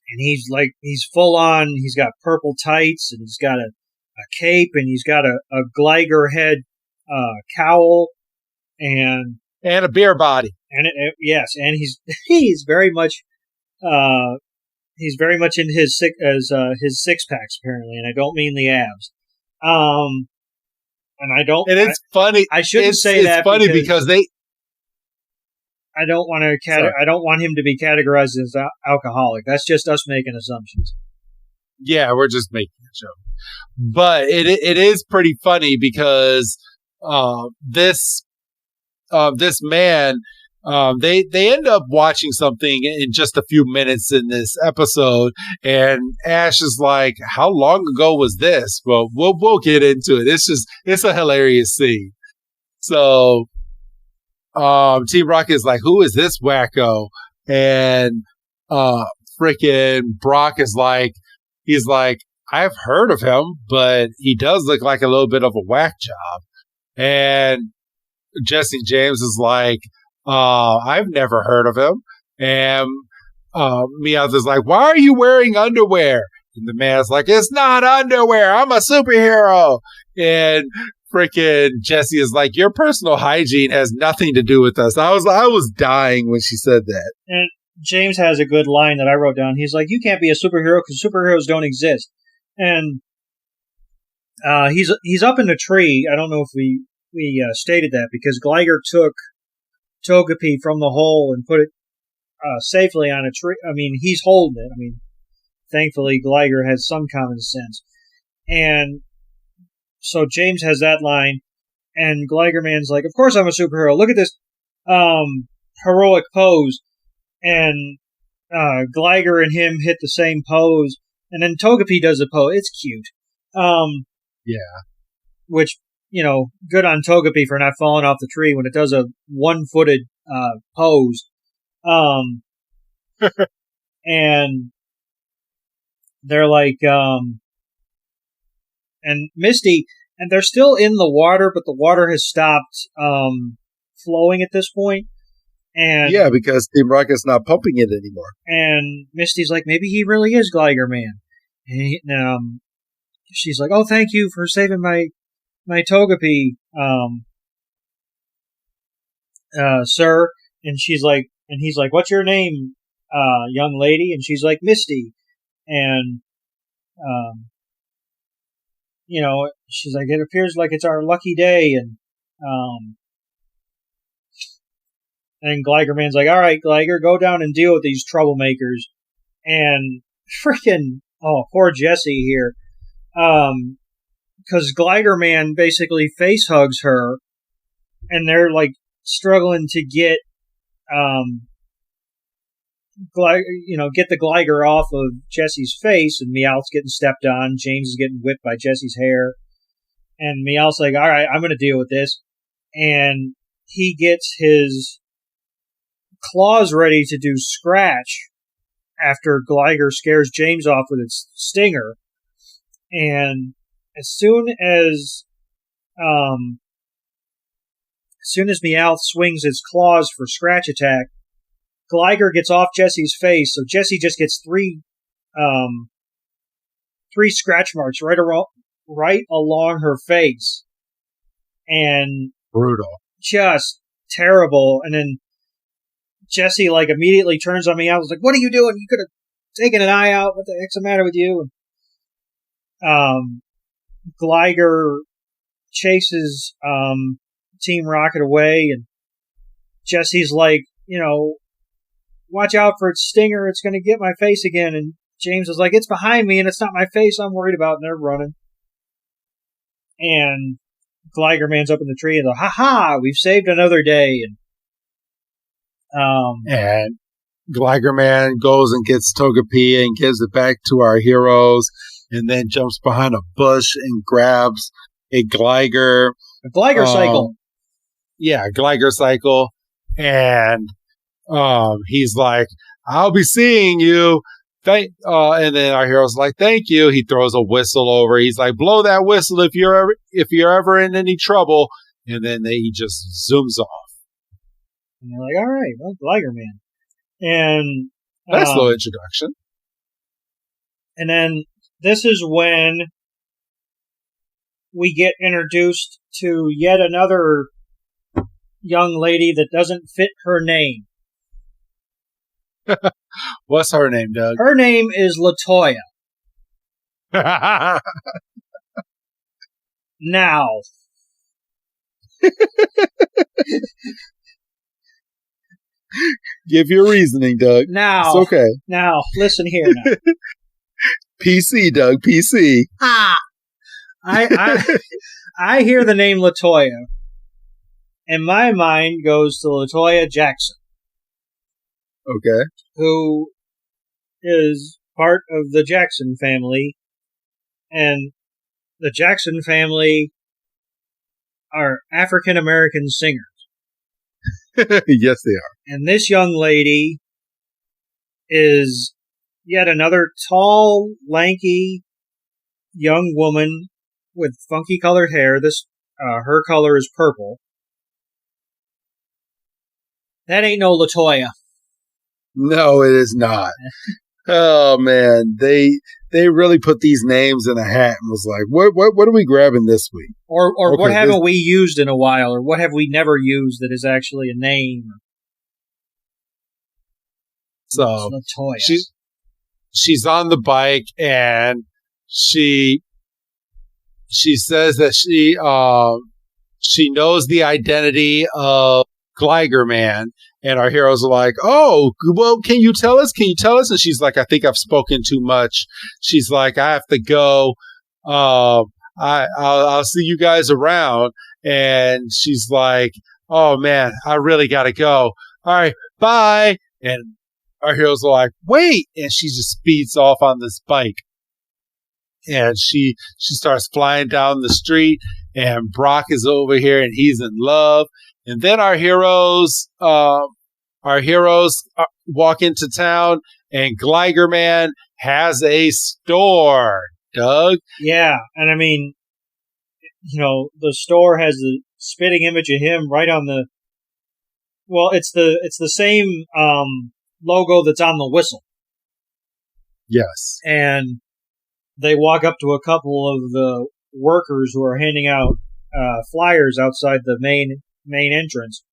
And he's full on, he's got purple tights, and he's got a cape, and he's got a Gliger head cowl, and a beer body. And yes, and he's very much in his six packs apparently, and I don't mean the abs. And I don't. And it's funny. I shouldn't say it's that. It's funny because they. I don't want to. I don't want him to be categorized as alcoholic. That's just us making assumptions. Yeah, we're just making a joke. But it is pretty funny because this man, they end up watching something in just a few minutes in this episode, and Ash is like, "How long ago was this?" Well, we'll get into it. It's a hilarious scene. So, Team Rocket is like, "Who is this wacko?" And freaking Brock is like, he's like, "I've heard of him, but he does look like a little bit of a whack job." And Jesse James is like, "I've never heard of him." And Meowth is like, "Why are you wearing underwear?" And the man's like, "It's not underwear. I'm a superhero." And freaking Jesse is like, "Your personal hygiene has nothing to do with us." I was dying when she said that. And James has a good line that I wrote down. He's like, "You can't be a superhero because superheroes don't exist." And he's up in the tree. I don't know if we stated that, because Gliger took Togepi from the hole and put it safely on a tree. I mean, he's holding it. I mean, thankfully Gliger has some common sense. And so James has that line, and Gligerman's like, "Of course I'm a superhero. Look at this heroic pose." And Gliger and him hit the same pose, and then Togepi does a pose. It's cute. Yeah. Which, good on Togepi for not falling off the tree when it does a one-footed pose. And they're like, and Misty, and they're still in the water, but the water has stopped flowing at this point. And yeah, because Team Rocket's not pumping it anymore. And Misty's like, maybe he really is Gligerman. And she's like, "Oh, thank you for saving my Togepi, sir." And she's like, and he's like, "What's your name, young lady?" And she's like, "Misty." And she's like, "It appears like it's our lucky day." And Gligerman's like, "All right, Gliger, go down and deal with these troublemakers." And freaking, poor Jessie here. Because Gligerman basically face hugs her, and they're like struggling to get get the Gliger off of Jessie's face, and Meowth's getting stepped on. James is getting whipped by Jessie's hair, and Meowth's like, "All right, I'm going to deal with this." And he gets his claws ready to do scratch after Gliger scares James off with its stinger. And as soon as Meowth swings his claws for scratch attack, Gliger gets off Jessie's face, so Jessie just gets three scratch marks right along her face, and brutal, just terrible. And then Jessie immediately turns on Meowth, like, "What are you doing? You could have taken an eye out. What the heck's the matter with you?" Gliger chases Team Rocket away, and Jessie's like, "Watch out for its stinger. It's going to get my face again." And James is like, "It's behind me, and it's not my face I'm worried about." And they're running. And Gligerman's up in the tree, and "Ha ha! We've saved another day." And And Gligerman goes and gets Togepi and gives it back to our heroes, and then jumps behind a bush and grabs a Gliger. A Gliger cycle. Yeah, Gliger cycle. And he's like, I'll be seeing you. And then our hero's like, thank you. He throws a whistle over. He's like, blow that whistle if you're ever in any trouble. And then he just zooms off. And they're like, all right, well, Gligerman. And nice little introduction. And then this is when we get introduced to yet another young lady that doesn't fit her name. What's her name, Doug? Her name is Latoya. Now. Give your reasoning, Doug. Now. It's okay. Now, listen here now. PC, Doug, PC. I hear the name Latoya, and my mind goes to Latoya Jackson. Okay. Who is part of the Jackson family, and the Jackson family are African American singers. Yes, they are. And this young lady is yet another tall, lanky young woman with funky colored hair. Her color is purple. That ain't no Latoya. No, it is not. Oh man, they really put these names in a hat and was like, what are we grabbing this week? Or okay, what haven't we used in a while, or what have we never used that is actually a name? So Latoya. She's on the bike, and she says that she knows the identity of Gligerman. And our heroes are like, oh, well, can you tell us? Can you tell us? And she's like, I think I've spoken too much. She's like, I have to go. I'll see you guys around. And she's like, oh, man, I really got to go. All right, bye. And our heroes are like, wait. And she just speeds off on this bike. And she starts flying down the street. And Brock is over here, and he's in love. And then our heroes walk into town, and Gligerman has a store, Doug. Yeah, and I mean, the store has the spitting image of him right on the. Well, it's the same logo that's on the whistle. Yes. And they walk up to a couple of the workers who are handing out flyers outside the main entrance,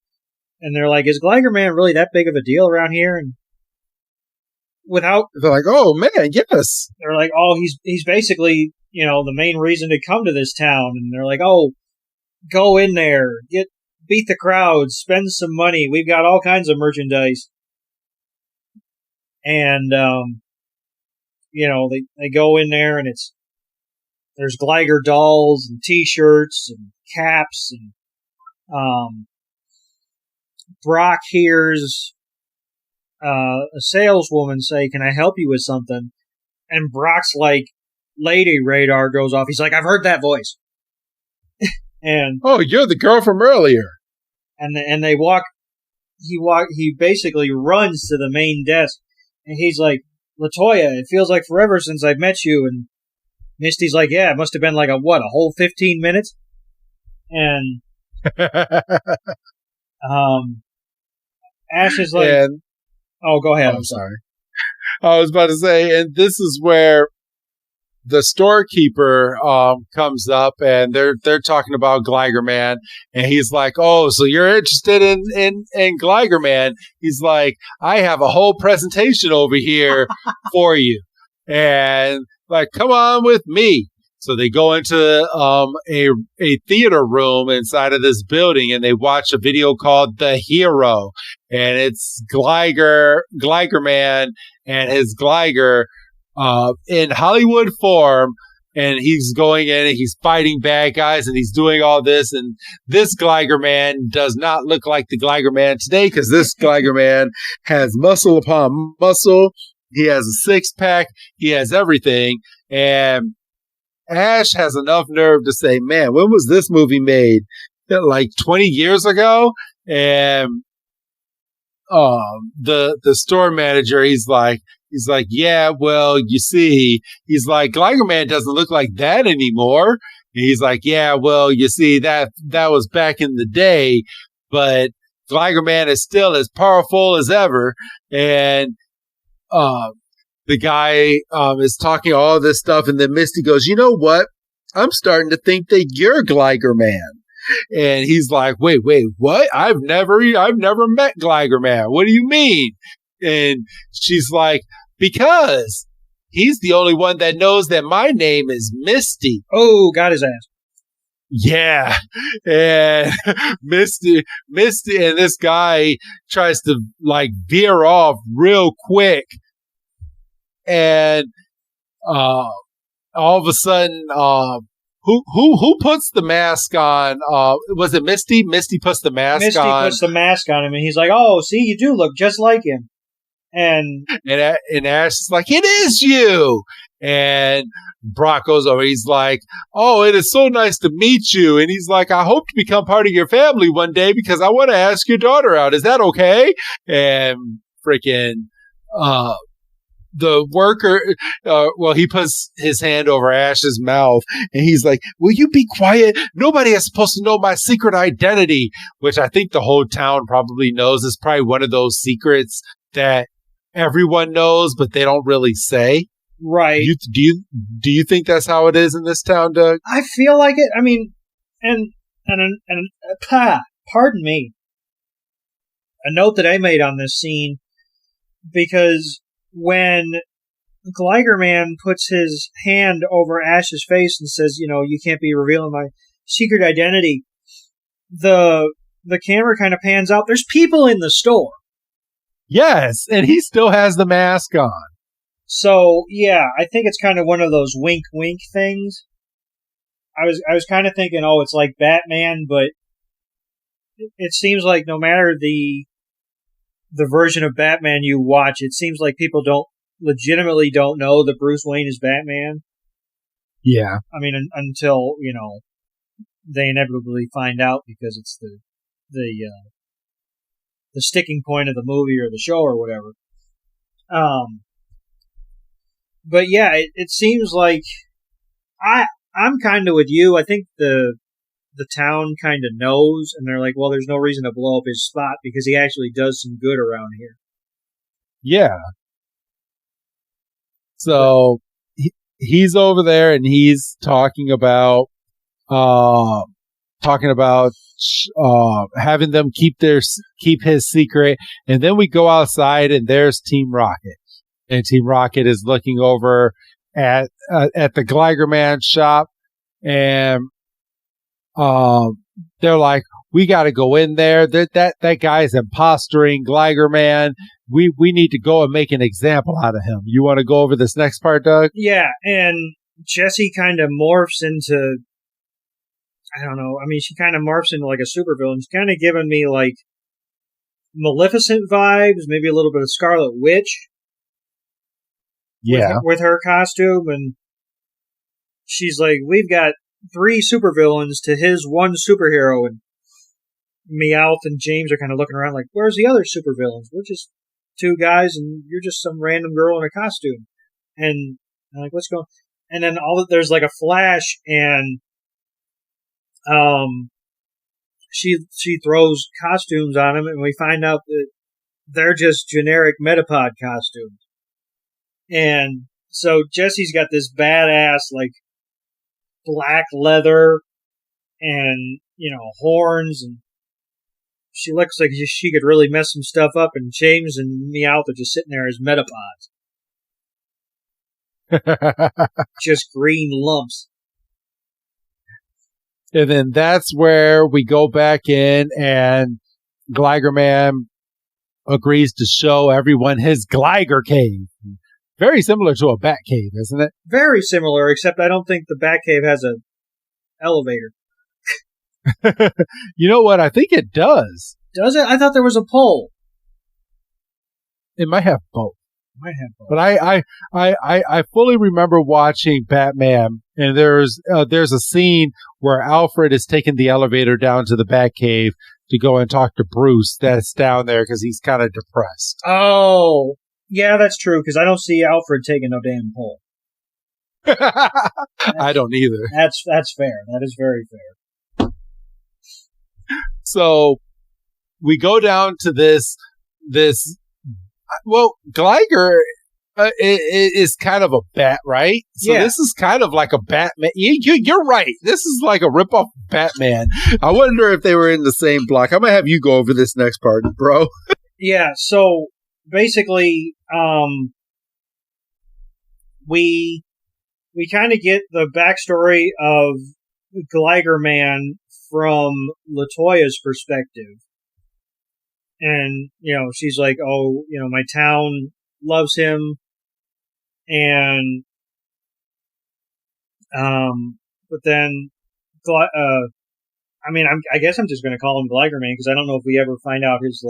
and they're like, is Gligerman really that big of a deal around here? And they're like, oh man, yes. They're like, oh, he's basically the main reason to come to this town. And they're like, oh, go in there, beat the crowd, spend some money, we've got all kinds of merchandise. And they go in there, and there's Gliger dolls and t-shirts and caps, and Brock hears a saleswoman say, can I help you with something? And Brock's like, lady radar goes off. He's like, I've heard that voice. And oh, you're the girl from earlier. And they walk. He basically runs to the main desk, and he's like, Latoya, it feels like forever since I've met you. And Misty's like, yeah, it must have been like a whole 15 minutes. And Ash is like, oh, go ahead. I'm sorry. I was about to say, and this is where the storekeeper comes up, and they're talking about Gligerman, and he's like, oh, so you're interested in Gligerman? He's like, I have a whole presentation over here for you, and like, come on with me. So they go into a theater room inside of this building, and they watch a video called The Hero, and it's Gligerman and his Gliger in Hollywood form and he's going in and he's fighting bad guys and he's doing all this. And this Gligerman does not look like the Gligerman today, because this Gligerman has muscle upon muscle. He has a six-pack. He has everything. And Ash has enough nerve to say, man, when was this movie made? Like 20 years ago? And the store manager, he's like, yeah, well, you see, he's like, Gligerman doesn't look like that anymore. And he's like, yeah, well, you see, that was back in the day, but Gligerman is still as powerful as ever. And the guy is talking all this stuff, and then Misty goes, you know what? I'm starting to think that you're Gligerman. And he's like, wait, what? I've never met Gligerman. What do you mean? And she's like, because he's the only one that knows that my name is Misty. Oh, got his ass. Yeah. And Misty, and this guy tries to like veer off real quick. And all of a sudden, who puts the mask on? Was it Misty? Misty puts the mask on. Misty puts the mask on him, and he's like, "Oh, see, you do look just like him." And Ash is like, "It is you." And Brock goes over. He's like, "Oh, it is so nice to meet you." And he's like, "I hope to become part of your family one day because I want to ask your daughter out. Is that okay?" And freaking the worker, he puts his hand over Ash's mouth and he's like, will you be quiet? Nobody is supposed to know my secret identity, which I think the whole town probably knows. It's probably one of those secrets that everyone knows, but they don't really say. Right. Do you think that's how it is in this town, Doug? I feel like it. I mean, pardon me. A note that I made on this scene, because when Gligerman puts his hand over Ash's face and says, you can't be revealing my secret identity, the camera kind of pans out. There's people in the store. Yes, and he still has the mask on. So, yeah, I think it's kind of one of those wink-wink things. I was kind of thinking, it's like Batman, but it seems like no matter the version of Batman you watch, it seems like people legitimately don't know that Bruce Wayne is Batman. Yeah. I mean, until, they inevitably find out because it's the sticking point of the movie or the show or whatever. But yeah, it seems like I'm kind of with you. I think the town kind of knows, and they're like, well, there's no reason to blow up his spot because he actually does some good around here. Yeah. So he's over there and he's talking about having them keep his secret. And then we go outside and there's Team Rocket. And Team Rocket is looking over at the Gligerman shop, and they're like, we got to go in there. That guy's impostering Gligerman. We need to go and make an example out of him. You want to go over this next part, Doug? Yeah, and Jessie kind of morphs into, I don't know, I mean, she kind of morphs into like a supervillain. She's kind of giving me like Maleficent vibes, maybe a little bit of Scarlet Witch. Yeah. With her costume, and she's like, we've got 3 supervillains to his one superhero, and Meowth and James are kind of looking around like, where's the other supervillains? We're just 2 guys, and you're just some random girl in a costume. And I'm like, what's going on? And then there's like a flash, and she throws costumes on him, and we find out that they're just generic Metapod costumes. And so Jessie's got this badass, like, black leather and, horns, and she looks like she could really mess some stuff up, and James and Meowth are just sitting there as Metapods. Just green lumps. And then that's where we go back in, and Gligerman agrees to show everyone his Gliger cave. very similar to a bat cave, isn't it? Very similar, except I don't think the Batcave has a elevator. You know what? I think it does. Does it? I thought there was a pole. It might have both. Might have both. But I fully remember watching Batman, and there's a scene where Alfred is taking the elevator down to the Batcave to go and talk to Bruce that's down there because he's kind of depressed. Oh, yeah, that's true, because I don't see Alfred taking no damn pole. I don't either. That's fair. That is very fair. So we go down to this. Well, Gliger is kind of a bat, right? So Yeah. This is kind of like a Batman. You're right. This is like a ripoff of Batman. I wonder if they were in the same block. I'm gonna have you go over this next part, bro. Yeah, so basically, we kind of get the backstory of Gligerman from LaToya's perspective. And, she's like, oh, my town loves him. And, but then, I guess I'm just going to call him Gligerman because I don't know if we ever find out his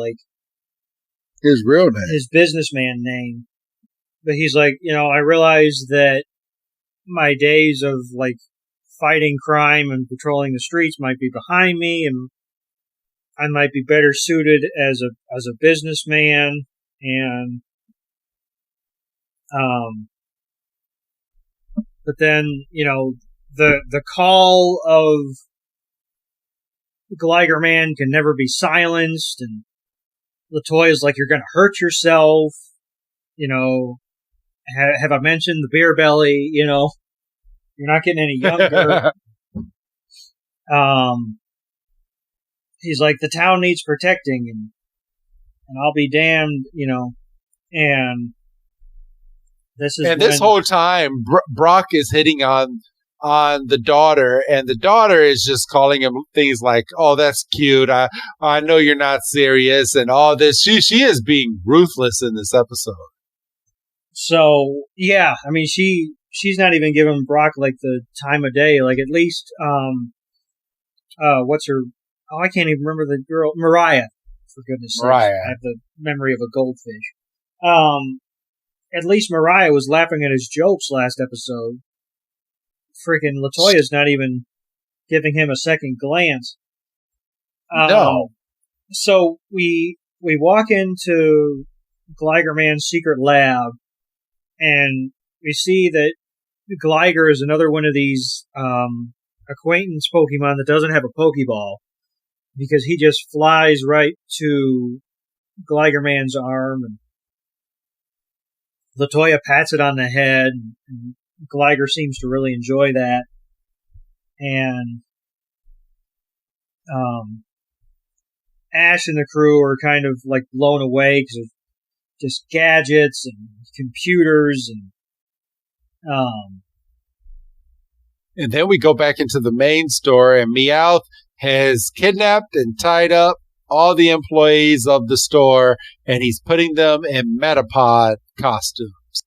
real name, his businessman name. But he's like, I realize that my days of fighting crime and patrolling the streets might be behind me, and I might be better suited as a businessman. And but then the call of Gligerman can never be silenced, and LaToya's like, you're going to hurt yourself. Have I mentioned the beer belly? You're not getting any younger. He's like, the town needs protecting, and I'll be damned, and this is this whole time Brock is hitting on the daughter, and the daughter is just calling him things like, oh, that's cute, I know you're not serious, and all this. She is being ruthless in this episode. So yeah, she's not even giving Brock the time of day. At least what's her? Oh, I can't even remember the girl. Mariah, for goodness sakes. Mariah. I have the memory of a goldfish. At least Mariah was laughing at his jokes last episode. Freaking LaToya's not even giving him a second glance. No. So we walk into Gligerman's secret lab, and we see that Gliger is another one of these acquaintance Pokemon that doesn't have a Pokeball, because he just flies right to Gligerman's arm, and LaToya pats it on the head, and Gliger seems to really enjoy that. And Ash and the crew are kind of blown away because of just gadgets and computers, and then we go back into the main store, and Meowth has kidnapped and tied up all the employees of the store, and he's putting them in Metapod costumes.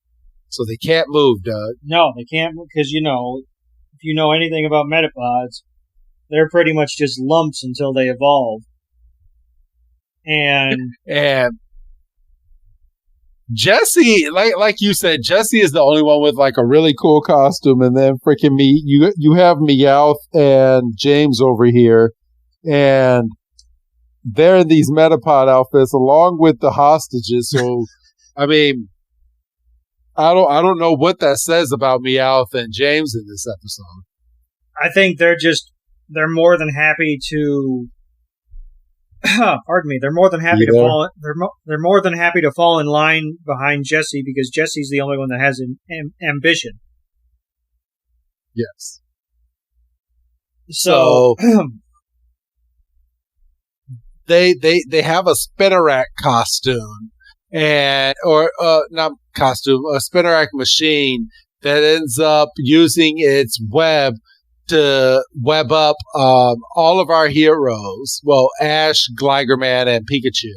So they can't move, Doug. No, they can't, because, if you know anything about Metapods, they're pretty much just lumps until they evolve. And Jesse, like you said, Jesse is the only one with a really cool costume, and then freaking you have Meowth and James over here, and they're in these Metapod outfits along with the hostages. So, I don't know what that says about Meowth and James in this episode. I think they're more than happy to. Pardon me. They're more than happy to fall. They're more than happy to fall in line behind Jesse, because Jesse's the only one that has an ambition. Yes. So they have a Spinnerack costume, not costume, a Spinnerack machine that ends up using its web to web up all of our heroes. Well, Ash, Gligerman, and Pikachu.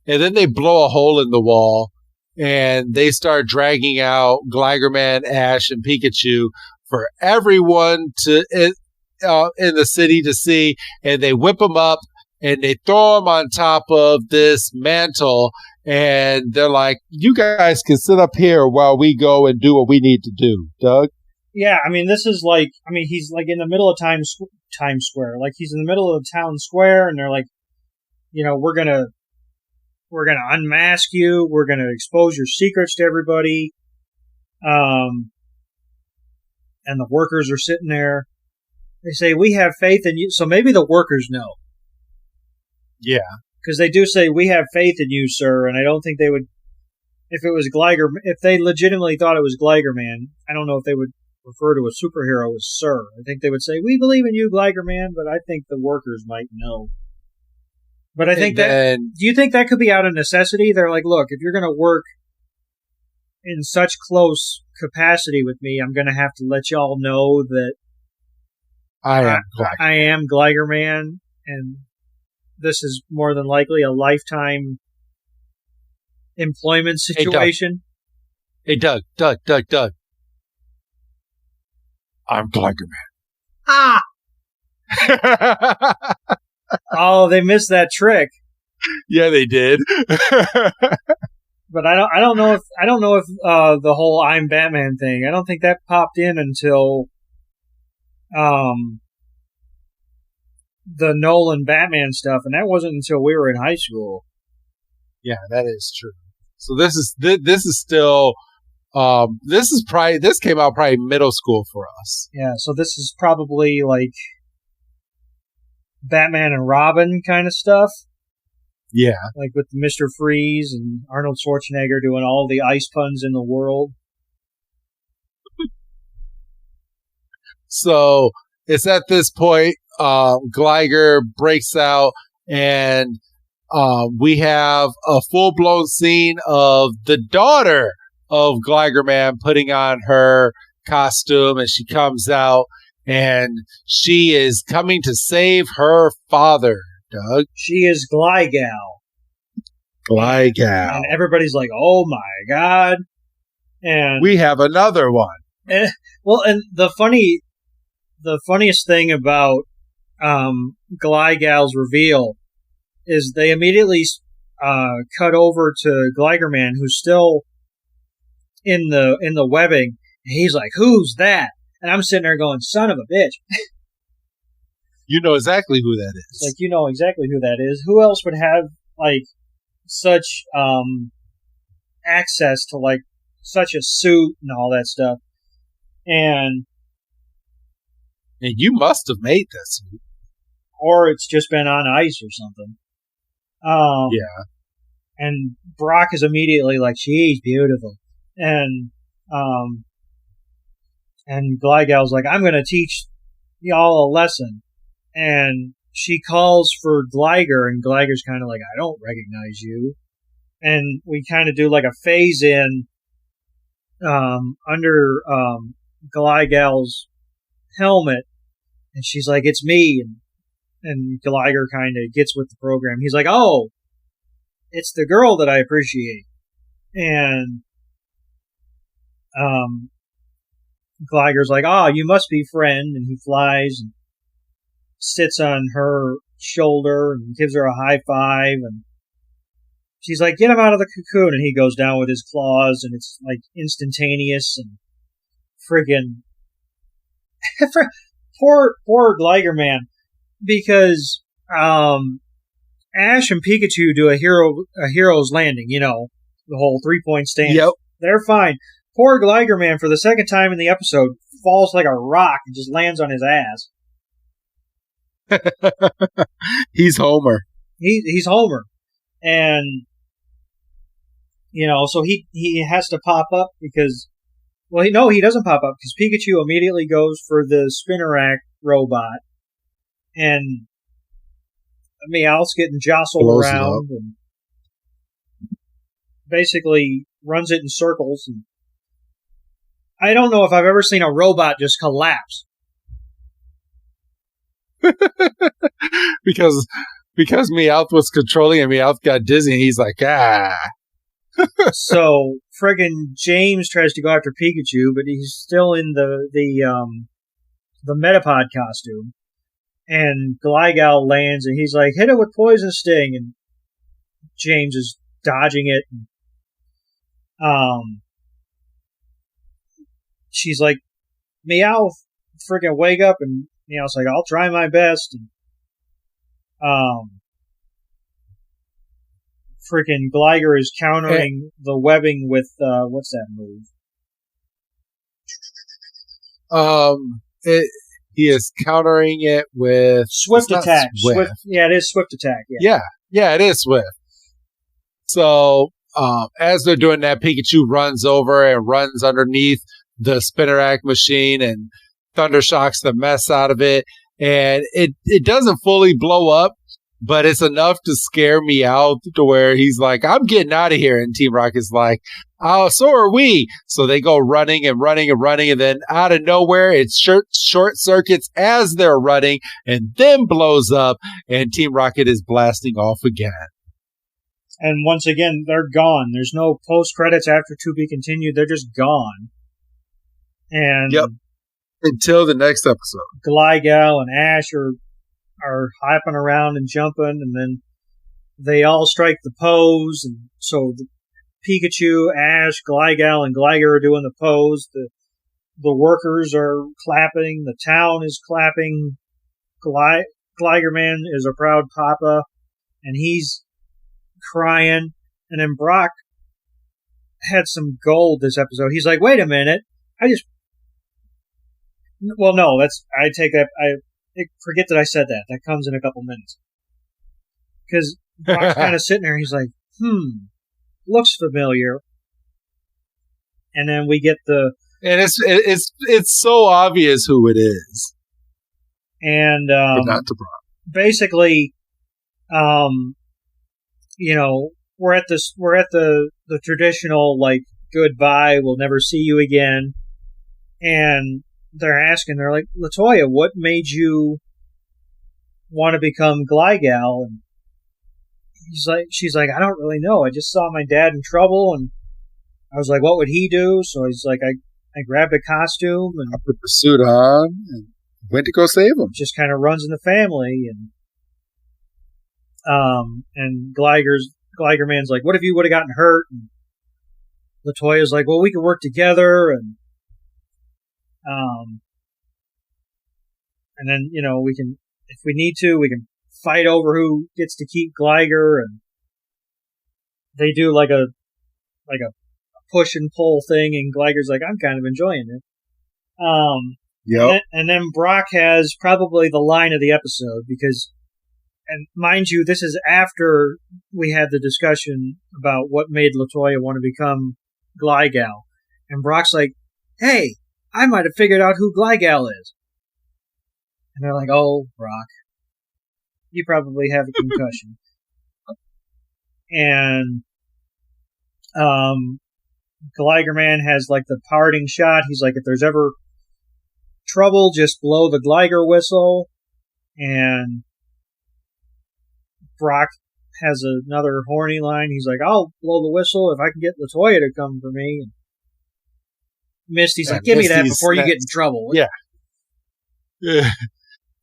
And then they blow a hole in the wall, and they start dragging out Gligerman, Ash, and Pikachu for everyone to in the city to see, and they whip them up and they throw them on top of this mantle, and they're like, "You guys can sit up here while we go and do what we need to do." Doug? Yeah, I mean, this is like, I mean, he's like in the middle of Times Square, like he's in the middle of the town square, and they're like, you know, we're gonna unmask you, we're gonna expose your secrets to everybody, and the workers are sitting there. They say, "We have faith in you." So maybe the workers know. Yeah. Because they do say, "We have faith in you, sir," and I don't think they would, if it was if they legitimately thought it was Gligerman, I don't know if they would refer to a superhero as sir. I think they would say, "We believe in you, Gligerman," but I think the workers might know. But I think do you think that could be out of necessity? They're like, "Look, if you're going to work in such close capacity with me, I'm going to have to let y'all know that I am Gligerman, and this is more than likely a lifetime employment situation." Hey, Doug. I'm Gligerman. Ah! Oh, they missed that trick. Yeah, they did. But I don't know if the whole "I'm Batman" thing, I don't think that popped in until the Nolan Batman stuff, and that wasn't until we were in high school. Yeah, that is true. So this is still this came out probably middle school for us. Yeah, so this is probably like Batman and Robin kind of stuff. Yeah. Like with Mr. Freeze and Arnold Schwarzenegger doing all the ice puns in the world. So it's at this point, Gliger breaks out, and we have a full-blown scene of the daughter of Gligerman putting on her costume, and she comes out, and she is coming to save her father, Doug. She is Gligal. And everybody's like, "Oh my God." And we have another one. And the funniest thing about Gligal's reveal is they immediately cut over to Gligerman, who's still in the webbing. And he's like, "Who's that?" And I'm sitting there going, "Son of a bitch." You know exactly who that is. Like, you know exactly who that is. Who else would have like such access to like such a suit and all that stuff? And you must have made that suit. Or it's just been on ice or something. Yeah. And Brock is immediately like, "She's beautiful." And Gligal's like, "I'm going to teach y'all a lesson." And she calls for Gliger, and Gliger's kind of like, "I don't recognize you." And we kind of do like a phase in under Gligal's helmet, and she's like, "It's me." And Gliger kind of gets with the program. He's like, "Oh, it's the girl that I appreciate." And Gliger's like, "Oh, you must be friend." And he flies and sits on her shoulder and gives her a high five. And she's like, "Get him out of the cocoon." And he goes down with his claws, and it's like instantaneous and friggin' poor Gligerman, because Ash and Pikachu do a hero's landing, you know, the whole 3-point stance. Yep. They're fine. Poor Gligerman, for the second time in the episode, falls like a rock and just lands on his ass. He's Homer. He's Homer. And, you know, so he has to pop up because, well, he doesn't pop up because Pikachu immediately goes for the Spinnerack robot. And Meowth's getting jostled blows around and basically runs it in circles. And I don't know if I've ever seen a robot just collapse. because Meowth was controlling and Meowth got dizzy and he's like, "Ah." So friggin' James tries to go after Pikachu, but he's still in the Metapod costume. And Gligal lands, and he's like, hit it with Poison Sting, and James is dodging it. And, she's like, Meow, friggin' wake up, and Meow's like, I'll try my best. And, freaking Gligar is countering the webbing with, what's that move? He is countering it with Swift Attack. Swift. Yeah, it is Swift Attack. Yeah, it is Swift. So, as they're doing that, Pikachu runs over and runs underneath the Spinnerack machine and Thundershocks the mess out of it. And it doesn't fully blow up, but it's enough to scare me out to where he's like, I'm getting out of here. And Team Rocket's like, oh, so are we. So they go running. And then out of nowhere, it short circuits as they're running and then blows up. And Team Rocket is blasting off again. And once again, they're gone. There's no post credits after to be continued. They're just gone. And yep. Until the next episode. Gligal and Ash are hopping around and jumping, and then they all strike the pose, and so Pikachu, Ash, Gligal, and Gligar are doing the pose. The workers are clapping. The town is clapping. Gligerman is a proud papa, and he's crying. And then Brock had some gold this episode. He's like, wait a minute. Well, no, I take that. Forget that I said that. That comes in a couple minutes. Because Brock's kind of sitting there. He's like, looks familiar. And then we get and it's so obvious who it is. And but not to Brock. Basically, we're at the traditional like goodbye. We'll never see you again. And they're like, Latoya, what made you want to become Gligal? And she's like, I don't really know. I just saw my dad in trouble, and I was like, what would he do? So he's like, I grabbed a costume and I put the suit on and went to go save him. Just kind of runs in the family, and Gligerman's like, what if you would have gotten hurt? And Latoya's like, well, we could work together, and then, we can, if we need to, we can fight over who gets to keep Gligar, and they do like a push and pull thing, and Gligar's like, I'm kind of enjoying it. Yep. And then Brock has probably the line of the episode, because, and mind you, this is after we had the discussion about what made Latoya want to become Gligal. And Brock's like, hey, I might have figured out who Gligal is. And they're like, oh, Brock, you probably have a concussion. And Gligerman has like the parting shot. He's like, if there's ever trouble, just blow the Gligar whistle. And Brock has another horny line. He's like, I'll blow the whistle if I can get Latoya to come for me. And Misty's like, give me that before you get in trouble. Yeah.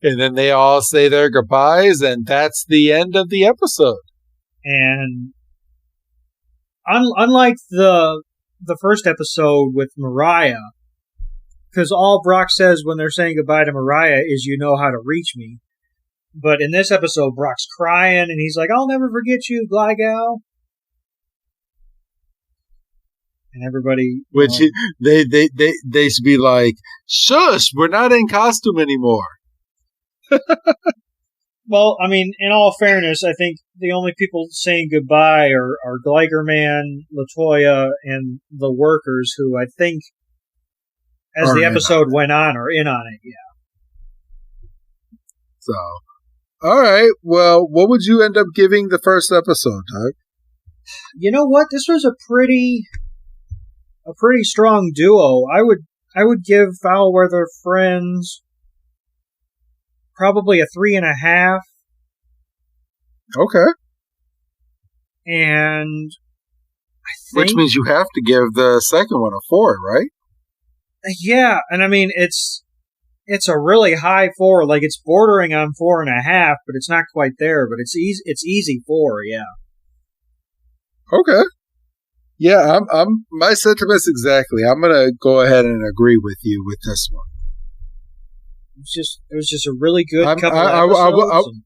And then they all say their goodbyes, and that's the end of the episode. And unlike the first episode with Mariah, because all Brock says when they're saying goodbye to Mariah is, you know how to reach me. But in this episode, Brock's crying, and he's like, I'll never forget you, Gligal. And everybody, which they should be like, shush, we're not in costume anymore. Well, I mean, in all fairness, I think the only people saying goodbye are Gligerman, Latoya, and the workers, who I think, as the episode went on, are in on it. Yeah. So, all right. Well, what would you end up giving the first episode, Doug? You know what? This was a pretty strong duo. I would give Foul Weather Friends probably a 3.5. Okay. And Which means you have to give the second one a 4, right? Yeah, and I mean, it's a really high 4. Like, it's bordering on 4.5, but it's not quite there. But it's easy 4, yeah. Okay. Yeah, I'm my sentiments exactly. I'm gonna go ahead and agree with you with this one. It was just a really good couple episodes.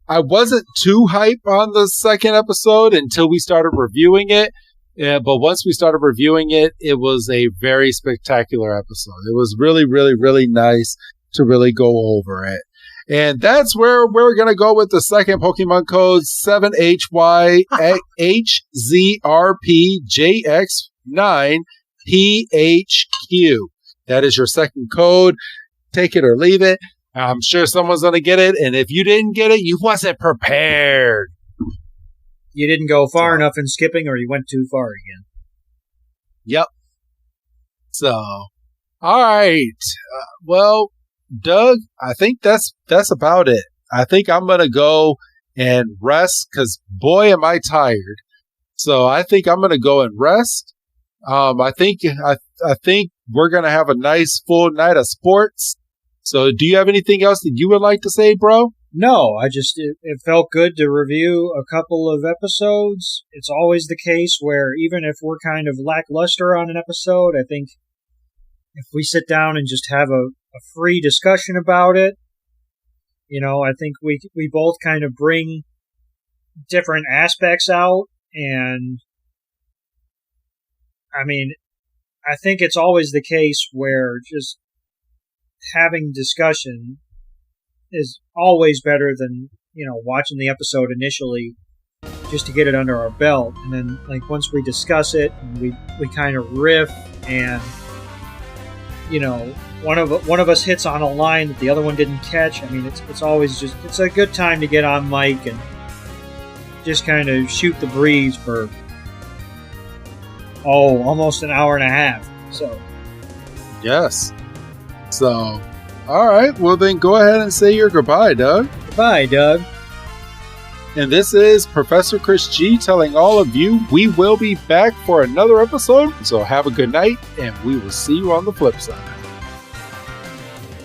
I wasn't too hype on the second episode until we started reviewing it. But once we started reviewing it, it was a very spectacular episode. It was really, really, really nice to really go over it. And that's where we're going to go with the second Pokemon code, 7HYHZRPJX9PHQ. That is your second code. Take it or leave it. I'm sure someone's going to get it. And if you didn't get it, you wasn't prepared. You didn't go far enough in skipping, or you went too far again. Yep. So, all right. Well, Doug, I think that's about it. I think I'm going to go and rest because, boy, am I tired. So I think I'm going to go and rest. I think we're going to have a nice full night of sports. So do you have anything else that you would like to say, bro? No, it felt good to review a couple of episodes. It's always the case where even if we're kind of lackluster on an episode, I think if we sit down and just have a free discussion about it, I think we both kind of bring different aspects out. And I mean, I think it's always the case where just having discussion is always better than, watching the episode initially just to get it under our belt. And then, like, once we discuss it and we kind of riff and, one of us hits on a line that the other one didn't catch. I mean, it's always it's a good time to get on mic and just kind of shoot the breeze for, almost an hour and a half. So. Yes. So, all right. Well, then go ahead and say your goodbye, Doug. Goodbye, Doug. And this is Professor Chris G telling all of you we will be back for another episode. So have a good night, and we will see you on the flip side.